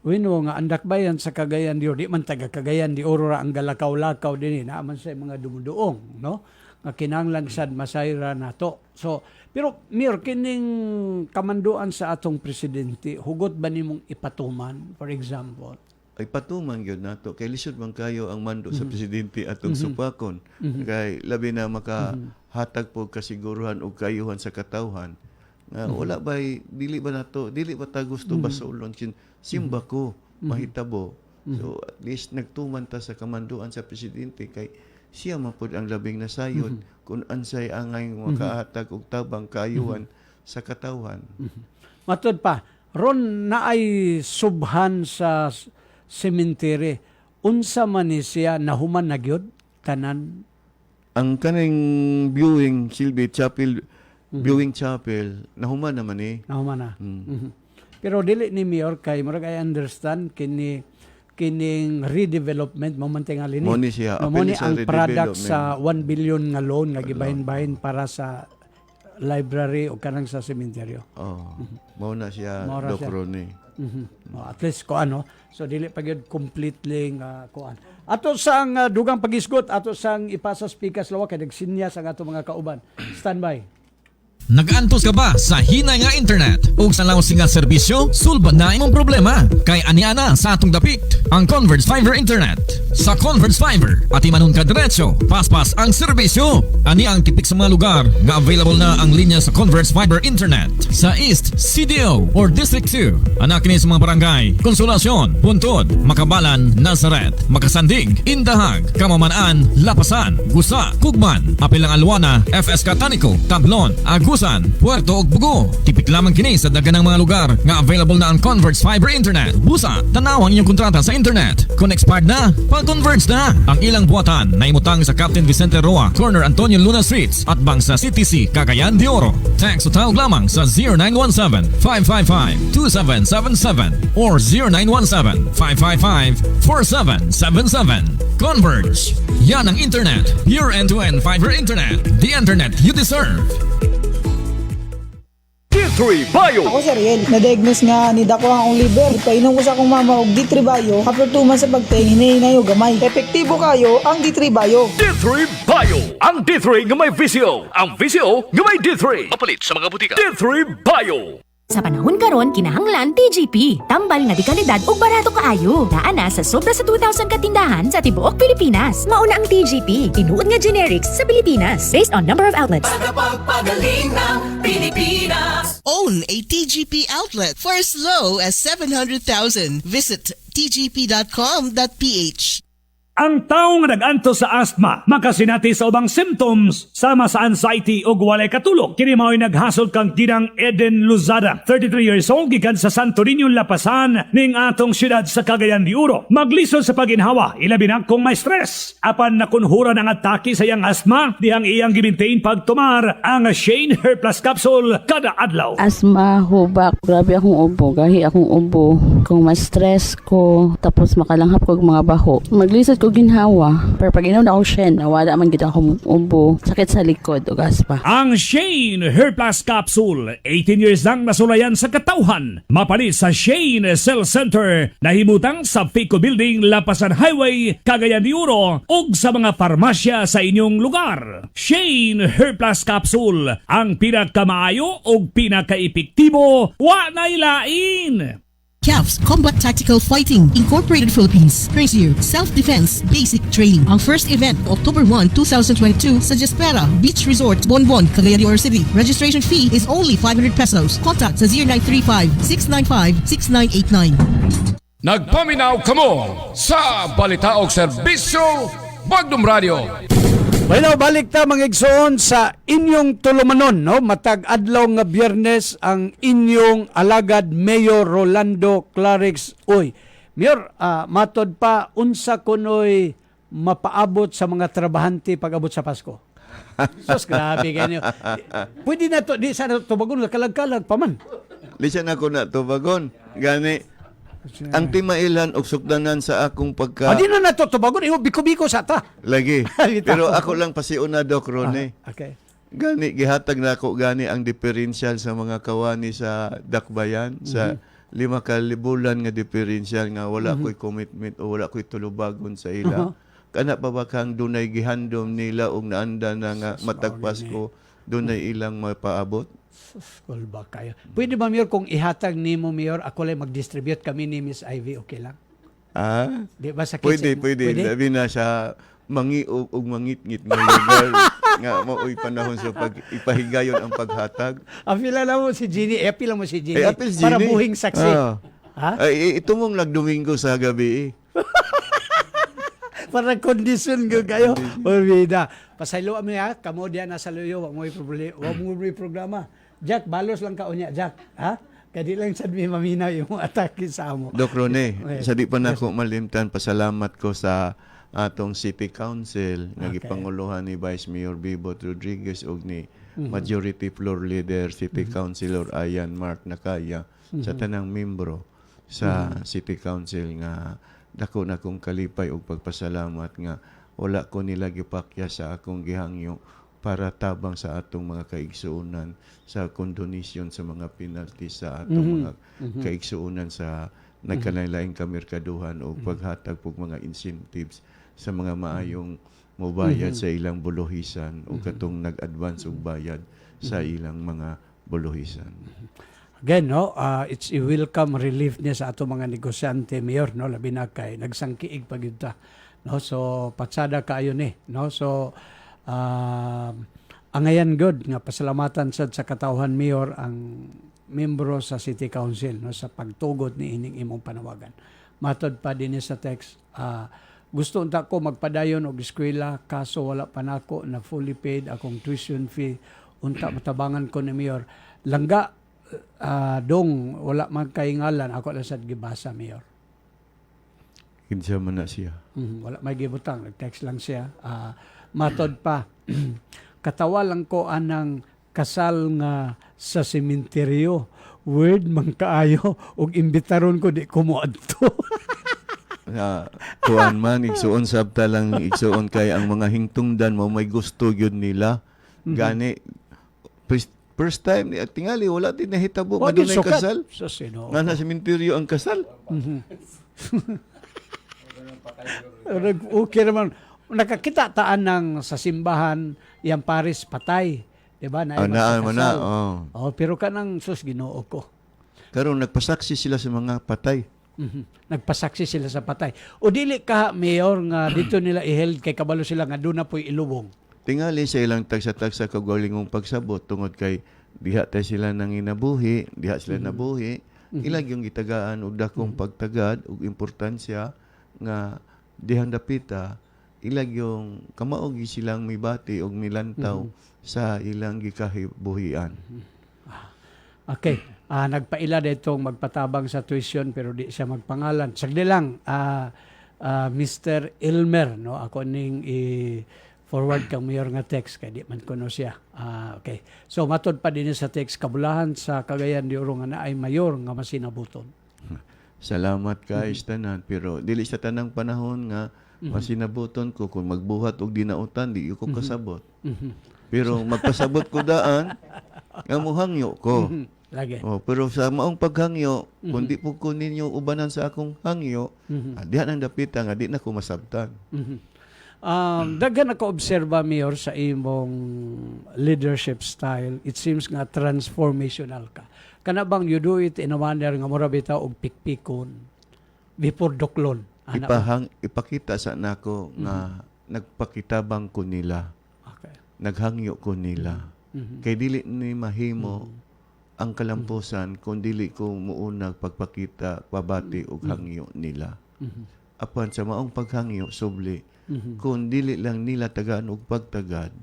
S14: wino nga andak bayan sa Cagayan de Oro, di man taga Cagayan de Oro ang galakaw-lakaw din naaman sa mga dumuduong, no, nga kinahanglan sad masayra nato. So pero Mayor, kining kamanduan sa atong presidente, hugot ba nimong ipatuman, for example?
S15: Ay patuman gyud nato kay lisod man kayo ang mando sa presidente atong supakon, kay labi na makahatag po kasiguruhan og kayuhan sa katawhan nga wala bay dili ba ta gusto basulon simba ko mahitabo. So at least nagtuman ta sa kamanduan sa presidente kay siya man pud ang labing nasayod kung ansay angay makahatag og tabang kayuhan sa katawhan.
S14: Matod pa ron naay subhan sa cemetery, unsa man ni siya nahuman na gyud tanan?
S15: Ang kaning viewing Silby Chapel, viewing chapel nahuman naman
S14: nahuman na. Pero dili ni Mayor, kay murag I understand kining redevelopment momentingali ni mo ni ang product sa 1 billion nga loan nga gibahin-bahin para sa library o kanang sa sementeryo.
S15: Mao na siya Doc Ronnie.
S14: At least so dili pa gyud completely ato sang dugang pagisgot, ato sang ipasa speakers lawa kay nagsinya sa ato mga kauban. Standby.
S11: Nag-antos ka ba sa hinay nga internet ug sa lawas nga serbisyo? Sulbad na imong problema kay aniana sa atong dapit ang Converge Fiber Internet. Sa Converge Fiber, ati manon ka diretso, paspas ang serbisyo. Ani ang tipik sa mga lugar nga available na ang linya sa Converge Fiber Internet sa East, CDO or District 2. Anak ni sa mga barangay, Consolacion, Puntod, Makabalan, Nazaret, Makasandig, Indahag, Kamamanaan, Lapasan, Gusa, Kugman, Apilang Alwana, FS Catanico, Tablon, Agusan, Puerto ug Bugo. Tipik lamang kini sa daganang mga lugar nga available na ang Converge Fiber Internet. Busa, tanaw ang inyong kontrata sa internet. Kung expired na, pag-converge na. Ang ilang buwatan na imutang sa Captain Vicente Roa, Corner Antonio Luna Streets at bang sa CTC, Cagayan de Oro. Text o tawag lamang sa 0917-555-2777 or 0917-555-4777. Converge. Yan ang internet. Your end-to-end fiber internet. The internet you deserve.
S3: D3 Bio.
S5: Ako si Ariel, na-diagnose nga ni dako ang akong liver. Ipainom ko sa akong mama og D3 Bio. After 2 months sa pagtaing, hinahinay og gamay. Epektibo kayo ang D3 Bio.
S3: D3 Bio. Ang D3 nga may VCO. Ang VCO nga may D3. Mapalit sa mga butika. D3 Bio.
S6: Sa panahon karon kinahanglan TGP. Tambal nga di kalidad ug barato kaayo. Naa na sa sobra sa 2,000 katindahan sa tibuok Pilipinas. Mauna ang TGP. Tinuod nga generics sa Pilipinas based on number of outlets.
S21: Pagpagaling ng Pilipinas.
S8: Own a TGP outlet for as low as 700,000. Visit tgp.com.ph.
S23: Ang taong nag-anto sa asthma, makasinati sa ubang symptoms, sama sa anxiety o walay katulog. Kini mao'y naghasol kang ginang Eden Luzada, 33 years old, gikan sa Santo Niño, Lapasan, ning atong syudad sa Cagayan de Oro. Maglisod sa paginhawa, ilabi na kung may stress. Apan nakunhura ng atake sa iyang asthma, dihang iyang gimintain pagtumar ang Shane Hair Plus Capsule kada adlaw.
S24: Asthma, hubak, grabe akong ubo, gahi akong ubo. Kung ma-stress ko, tapos makalanghap ko mga baho. Maglisod ko ginhawa, pero pag inaw na ako siya, nawala man gid akong ubo, sakit sa likod o gaspa.
S23: Ang Shane Hair Plus Capsule, 18 years nang nasulayan sa katauhan. Mapalit sa Shane Cell Center, nahimutang sa Fico Building, Lapasan Highway, Cagayan de Oro, ug sa mga parmasya sa inyong lugar. Shane Hair Plus Capsule, ang pinakamaayo ug pinaka-epektibo, wa nay lain.
S8: CAFS Combat Tactical Fighting Incorporated Philippines brings you Self-Defense Basic Training. Ang first event, October 1, 2022 sa Jaspera Beach Resort, Bonbon, Cagayan de Oro City. Registration fee is only 500 pesos. Contact sa 0935-695-6989.
S22: Nagpaminaw kamo sa balita og serbisyo Bagdom Radio.
S14: Bueno, balik ta mga igsoon sa inyong tulumanon, no? Matag adlaw nga Biyernes ang inyong alagad Mayor Rolando Clarix. Uy, Mayor, matod pa unsa kunoy mapaabot sa mga trabahante pag abot sa Pasko. Sus, grabe ganyo. Pwede na to, di sana tubagon, kalag-kalag pa man.
S15: Di siya na ko na tubagon. Gani, ang timailan og sukdanan sa akong pagka...
S14: Di na natutubagon, biko-biko sa ta.
S15: Lagi. Pero ako lang pasiuna, Doc Ronnie.
S14: Okay.
S15: Gani, gihatag na ako gani ang differential sa mga kawani sa Dakbayan, sa 5 kalibulan nga differential nga wala ko'y commitment o wala ko'y tulubagon sa ila. Kana pa ba kang dunay gihandom nila og naanda na nga matag Pasko, dunay ilang mapaabot?
S14: School ba kayo? Pwede ba, Mayor, kung ihatag ni mo, Mayor, ako lang mag-distribute kami ni Miss Ivy, okay lang? Di ba sa kitchen?
S15: Pwede. Labi na siya mangiog og mangitngit nga lugar nga maoy panahon sa ipahigayon ang paghatag.
S14: Apila na mo si Ginny. Apila mo si Ginny.
S15: Apil si
S14: para
S15: Ginny.
S14: buhing saksi.
S15: Ito mong nagdomingo sa gabi.
S14: Para kondisyon ko kayo. Olvida. Pasaylo mo ya, kamo diyan nasa luyo, wag mo programa. Jack, balos lang ka unya, Jack. Kadi lang sad mi maminaw yung atake sa amo.
S15: Doc Rone, sa di pa nako malimtan, pasalamat ko sa atong City Council nga gipanguluhan ni Vice Mayor Bibot Rodriguez ug ni Majority Floor Leader City Councilor Ayan Mark Nakaya sa tanang membro sa City Council nga dako na kong kalipay og pagpasalamat nga wala ko nila gipakya sa akong gihangyo para tabang sa atong mga kaigsuunan sa condonation sa mga penalty sa atong mga kaigsuunan sa nagkanaylaing kamerkaduhan o paghatag pog mga incentives sa mga maayong mobayad sa ilang buluhisan o katong nag-advance og bayad sa ilang mga buluhisan.
S14: Again, no, it's a welcome relief niya sa ato mga negosyante, Mayor, no, labi na kay nagsangkiig pag ita, no, so patsada kaayo ni, no, so angayan good nga pasalamatan sad sa katawhan, Mayor, ang membro sa City Council, no, sa pagtugot ni ining imong panawagan. Matod pa din sa text, gusto unta ko magpadayon og eskwela kaso wala pa nako na fully paid akong tuition fee, unta matabangan ko ni Mayor. Langga dong wala man kay ngalan, ako lang sad gibasa, Mayor.
S15: Kinsa man na siya.
S14: Wala may gibutang, nag-text lang siya. Matod pa, katawa lang ko anang kasal nga sa sementeryo. Word man kaayo og imbitaron ko di ko moadto.
S15: Kuan man igsuon sabta lang igsuon kay ang mga hingtungdan mo may gusto gyud nila. Gani First time ni tingali wala din nahitabo
S14: Wa
S15: madunay
S14: gisukat.
S15: kasal.
S14: Sa sino?
S15: Nga na sementeryo ang kasal.
S14: Okay naman. Nakakita taan ng sa simbahan, yung paris patay. Diba?
S15: Naan mo na.
S14: Oh, pero kanang sus Ginoo ko.
S15: Karon nagpasaksi sila sa mga patay.
S14: Nagpasaksi sila sa patay. O dili ka, Mayor, nga dito nila i-held kay kabalo sila nga doon na po'y ilubong.
S15: Tingali sa ilang tagsa-tagsa kagwalingong pagsabot tungod kay diha tayo sila nang inabuhi, diha sila nabuhi. Ilag yung gitagaan og dakong pagtagad ug importansya nga dihang dapita ilag yung kamaog silang mibati og milantaw sa ilang gikahibuhian.
S14: Okay. Nagpaila ditong magpatabang sa tuition pero di siya magpangalan. Sagdi lang, Mr. Elmer, no? Ako ning forward kang mayor nga text kay di man kuno siya. Okay. So matod pa din sa text kabulahan sa Cagayan de Oro nga naay mayor nga masinabuton.
S15: Salamat kay tanan pero dili sa tanang panahon nga masinabuton ko kung magbuhat og dinautan di ko kasabot. Pero magpasabot ko daan nga muhangyo ko.
S14: Lagi.
S15: Pero sa maong paghangyo, kung di po ko ninyo ubanan sa akong hangyo, diha nang dapita nga di na ko masabtan.
S14: Daghan ako obserba, Mayor, sa imong leadership style. It seems nga transformational ka. Kana bang you do it in a manner nga mura bitaw og pikpikon before duklon?
S15: Ipakita sa nako nga nagpakitabang ko nila.
S14: Okay.
S15: Naghangyo ko nila. Kay dili ni mahimo ang kalampusan kung dili ko muunag pagpakita, pabati ug hangyo nila. Apan sa maong paghangyo subli, kung dili lang nila tagaan og pagtagad,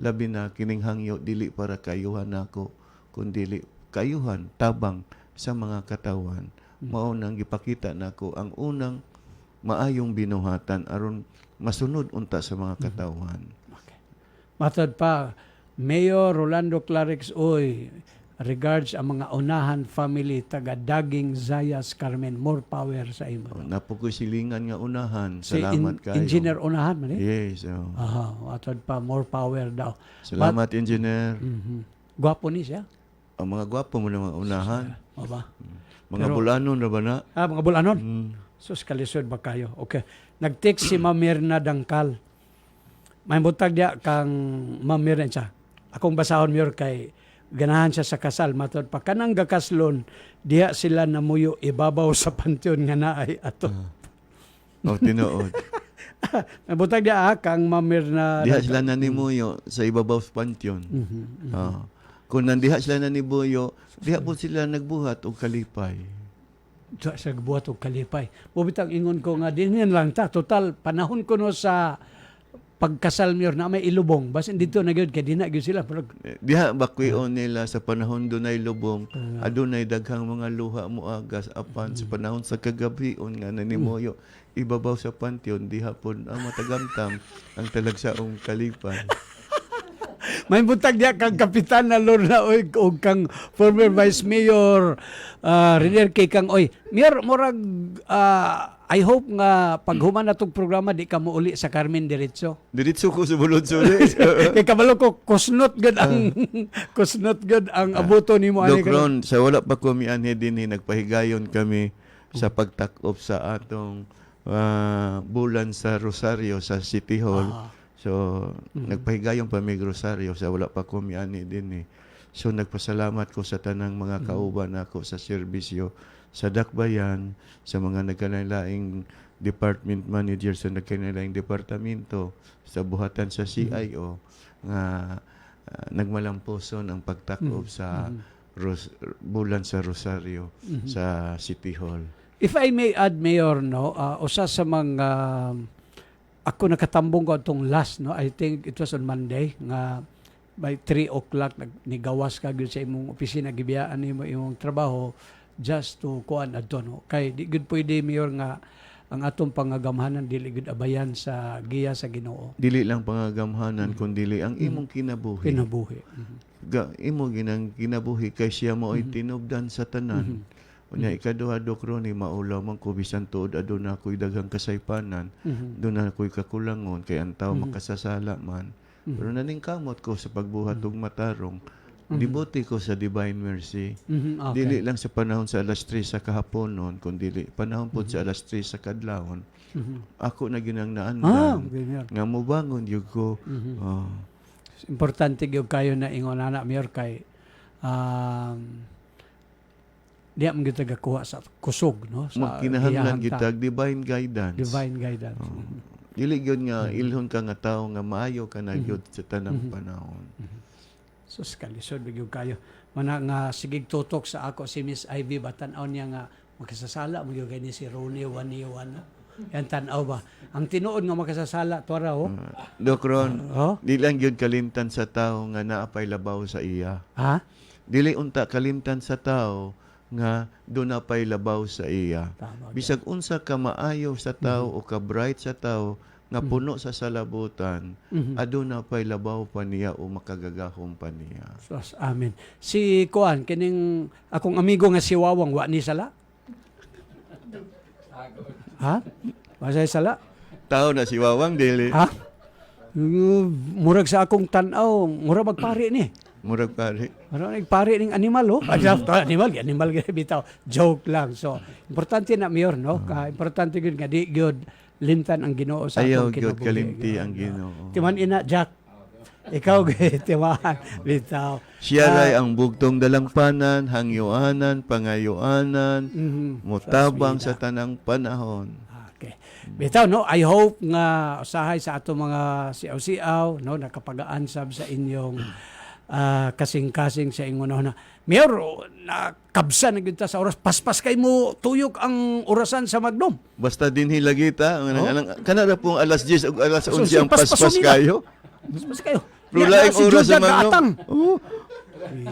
S15: labi na kining hangyo dili para kayuhan nako, kung dili kayuhan tabang sa mga katawan. Mao nang gipakita nako ang unang maayong binuhatan aron masunod unta sa mga katawan.
S14: Okay. Matod pa, Mayor Rolando Clarix, regards ang mga unahan family taga Daging Zayas Carmen, more power sa imo.
S15: Napo ko silingan nga unahan.
S14: Si
S15: Salamat kayo.
S14: Engineer unahan man
S15: Yes.
S14: Matod pa, more power daw.
S15: Salamat, Engineer.
S14: Gwapo ni siya.
S15: Ang mga gwapo mo na mga unahan.
S14: O ba?
S15: Mga bulanon na ba na?
S14: Mga bulanon? Sus, kalisod ba kayo? Okay. Nag-text si Ma'am Mirna Dangkal. May butag diya kang Ma'am Mirna siya. Akong basahon, Mayor, kay ganahan siya sa kasal. Matod pa, kanang gakaslon, diya sila namuyo ibabaw sa panteon nga naay ato.
S15: Tinuod.
S14: May butag diya kang Ma'am Mirna
S15: Diha sila nanimuyo sa ibabaw sa panteon. Kung nandiha sila nanibuyo, diha po sila nagbuhat og kalipay.
S14: Diha sa nagbuhat og kalipay. Bubitang ingon ko nga, din lang ta. Total, panahon ko no sa pagkasal, Mayor, na may ilubong. Basin dito na gyud kay di na gyud sila.
S15: Diha bakwion nila sa panahon dunay lubong, adunay daghang mga luha moagas apan sa panahon sa kagabion nga nanimuyo ibabaw sa panteon diha pon ang matagamtam ang talagsaong kalipay.
S14: May butag diya kang kapitan na Lorna o kang former Vice Mayor Renier kay kang Mayor, murag I hope nga paghuman na itong programa di ka mo uli sa Carmen diretso.
S15: Diretso ko sa bulod-sulit.
S14: Kay kabalo ko kusnot gud ang abuto nimo
S15: ani. Dokron, sa wala pa ko mianhe dinhi nagpahigayon kami sa pagtak-op sa atong bulan sa Rosario sa City Hall. So, nagpahigayon pa may Rosario sa wala pa ko miani dinhi. So, nagpasalamat ko sa tanang mga kauban ako sa serbisyo sa Dakbayan, sa mga nagkanalaing department manager sa nagkanalaing departamento, sa buhatan sa CIO, nga nagmalamposon ang pagtakob sa bulan sa Rosario sa City Hall.
S14: If I may add, Mayor, no, usa sa mga ako nakatambong ko itong last, no, I think it was on Monday, nga by 3 o'clock nigawas ka sa imong opisina, gibiyaan nimo imong trabaho just to kuan adto, no. Kay di gud pwede, Mayor, nga ang atong pangagamhanan dili gud abayan sa giya sa Ginoo.
S15: Dili lang pangagamhanan kundi ang imong kinabuhi. Imo ginang kinabuhi kay siya mo ay tinubdan sa tanan. Unya ikaduha, Dokroni, maulaw man ko bisan tuod aduna ko'y daghang kasaypanan, doon na ko'y kakulangon kay ang tao makasasala man. Pero naningkamot ko sa pagbuhat og matarong Dibote ko sa Divine Mercy.
S14: Okay.
S15: Dili lang sa panahon sa alas 3 sa kahapon noon, kundi panahon po sa alas 3 sa kadlawon. Ako na ginang naandan. Nga mobangon yun ko.
S14: Importante gyud kayo na ingon ana Mayor kay di man gyud tagakuha sa kusog, no? Sa
S15: Kinahanglan gyud divine guidance.
S14: Divine guidance.
S15: Dili gyud nga ilhon ka nga tawo nga maayo ka na gyud sa tanang panahon.
S14: Sus kalisod gyud kayo. Mana nga sigig tutok sa ako si Miss Ivy batan-aw niya nga makasasala mo gyud kay ni si Ronnie 1 yan tan-aw ba? Ang tinuod nga makasasala to raw.
S15: Doc Ron, di lang gyud kalimtan sa tawo nga naapay labaw sa iya.
S14: Ha?
S15: Dili unta kalimtan sa tawo nga doon na pay labaw sa iya. Bisag unsa ka maayo sa tao o ka bright sa tao nga puno sa salabutan, aduna pay labaw pa niya o makagagahom pa niya.
S14: Sus, amen. Si Kuan, kining akong amigo nga si Wawang, wa ni sala? Ha? Wasay sala?
S15: Tao na si Wawang, dili.
S14: Ha? Murag sa akong tanaw, murag magpari ni.
S15: Murag pare.
S14: Ano nagpare ning animal animal bitaw. Joke lang. So, importante na Mayor, no? Importante gyud nga di gyud limtan ang Ginoo sa atong kinabuhi.
S15: Ayaw gyud kalimti ang Ginoo.
S14: Timan ina Jack. Ikaw gyud timan bitaw.
S15: Siya ray ang bugtong dalangpanan, hangyuanan, pangayuanan, mutabang sa tanang panahon.
S14: Okay. Bitaw, no, I hope nga usahay sa ato mga siaw-siaw, no, nakapagaan sab sa inyong kasing-kasing sa ingon na Mayor, nakabsa na gyud ta sa oras, paspas kay mo tuyok ang orasan sa Magnom.
S15: Basta din hilagita kanara pong alas 10 ug alas 11 ang paspas kayo.
S14: Paspas kayo.
S15: Pero laing oras sa Magnom.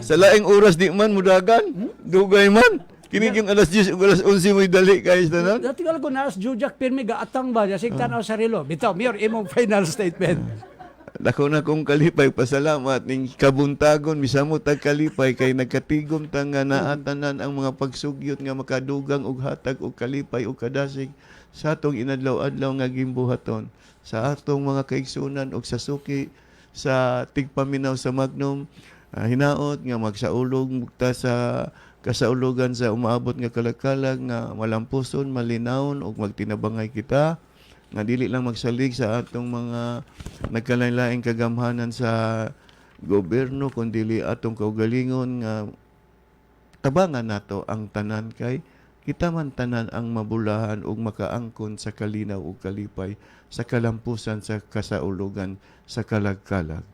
S15: Sa laing oras di man mudagan, dugay man. Kini yung alas 10 ug alas 11 mo dali kay tanan.
S14: Dati ko nas Jujak pirmi gaatang ba sig tanaw sa relo. Bitaw, Mayor, imong final statement.
S15: Dako na kong kalipay, pasalamat ning kabuntagon misamo tag kalipay kay nagkatigom ta nga naatanan ang mga pagsugyot nga makadugang og hatag og kalipay og kadasig sa atong inadlaw-adlaw nga gimbuhaton sa atong mga kaigsunan og sa suki sa tigpaminaw sa Magnom. Hinaot nga magsaulog mugta sa kasaulogan sa umaabot nga kalagkalag nga malampuson, malinawon og magtinabangay kita nga dili lang magsalig sa atong mga nagkalain-laing kagamhanan sa gobyerno kundi atong kaugalingon nga tabangan nato ang tanan kay kita man tanan ang mabulahan ug makaangkon sa kalinaw ug kalipay sa kalampusan sa kasaulugan sa kalagkalag.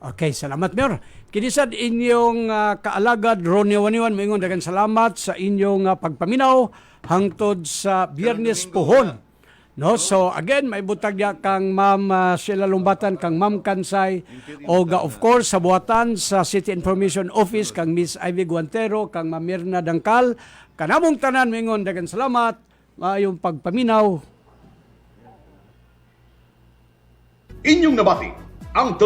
S14: Okay, salamat Mayor. Kinisad inyong kaalagad Ronnie Waniwan, moingon daghang salamat sa inyong pagpaminaw hangtod sa Biyernes Puhon. No, so again may butag ya kang Ma'am Sheila Lumbatan, kang Ma'am Kansay o of course sa buhatan sa City Information Office kang Miss Ivy Guantero, kang Ma'am Mirna Dangkal, kanamong tanan moingon daghang salamat maayong pagpaminaw.
S7: Inyong nabati ang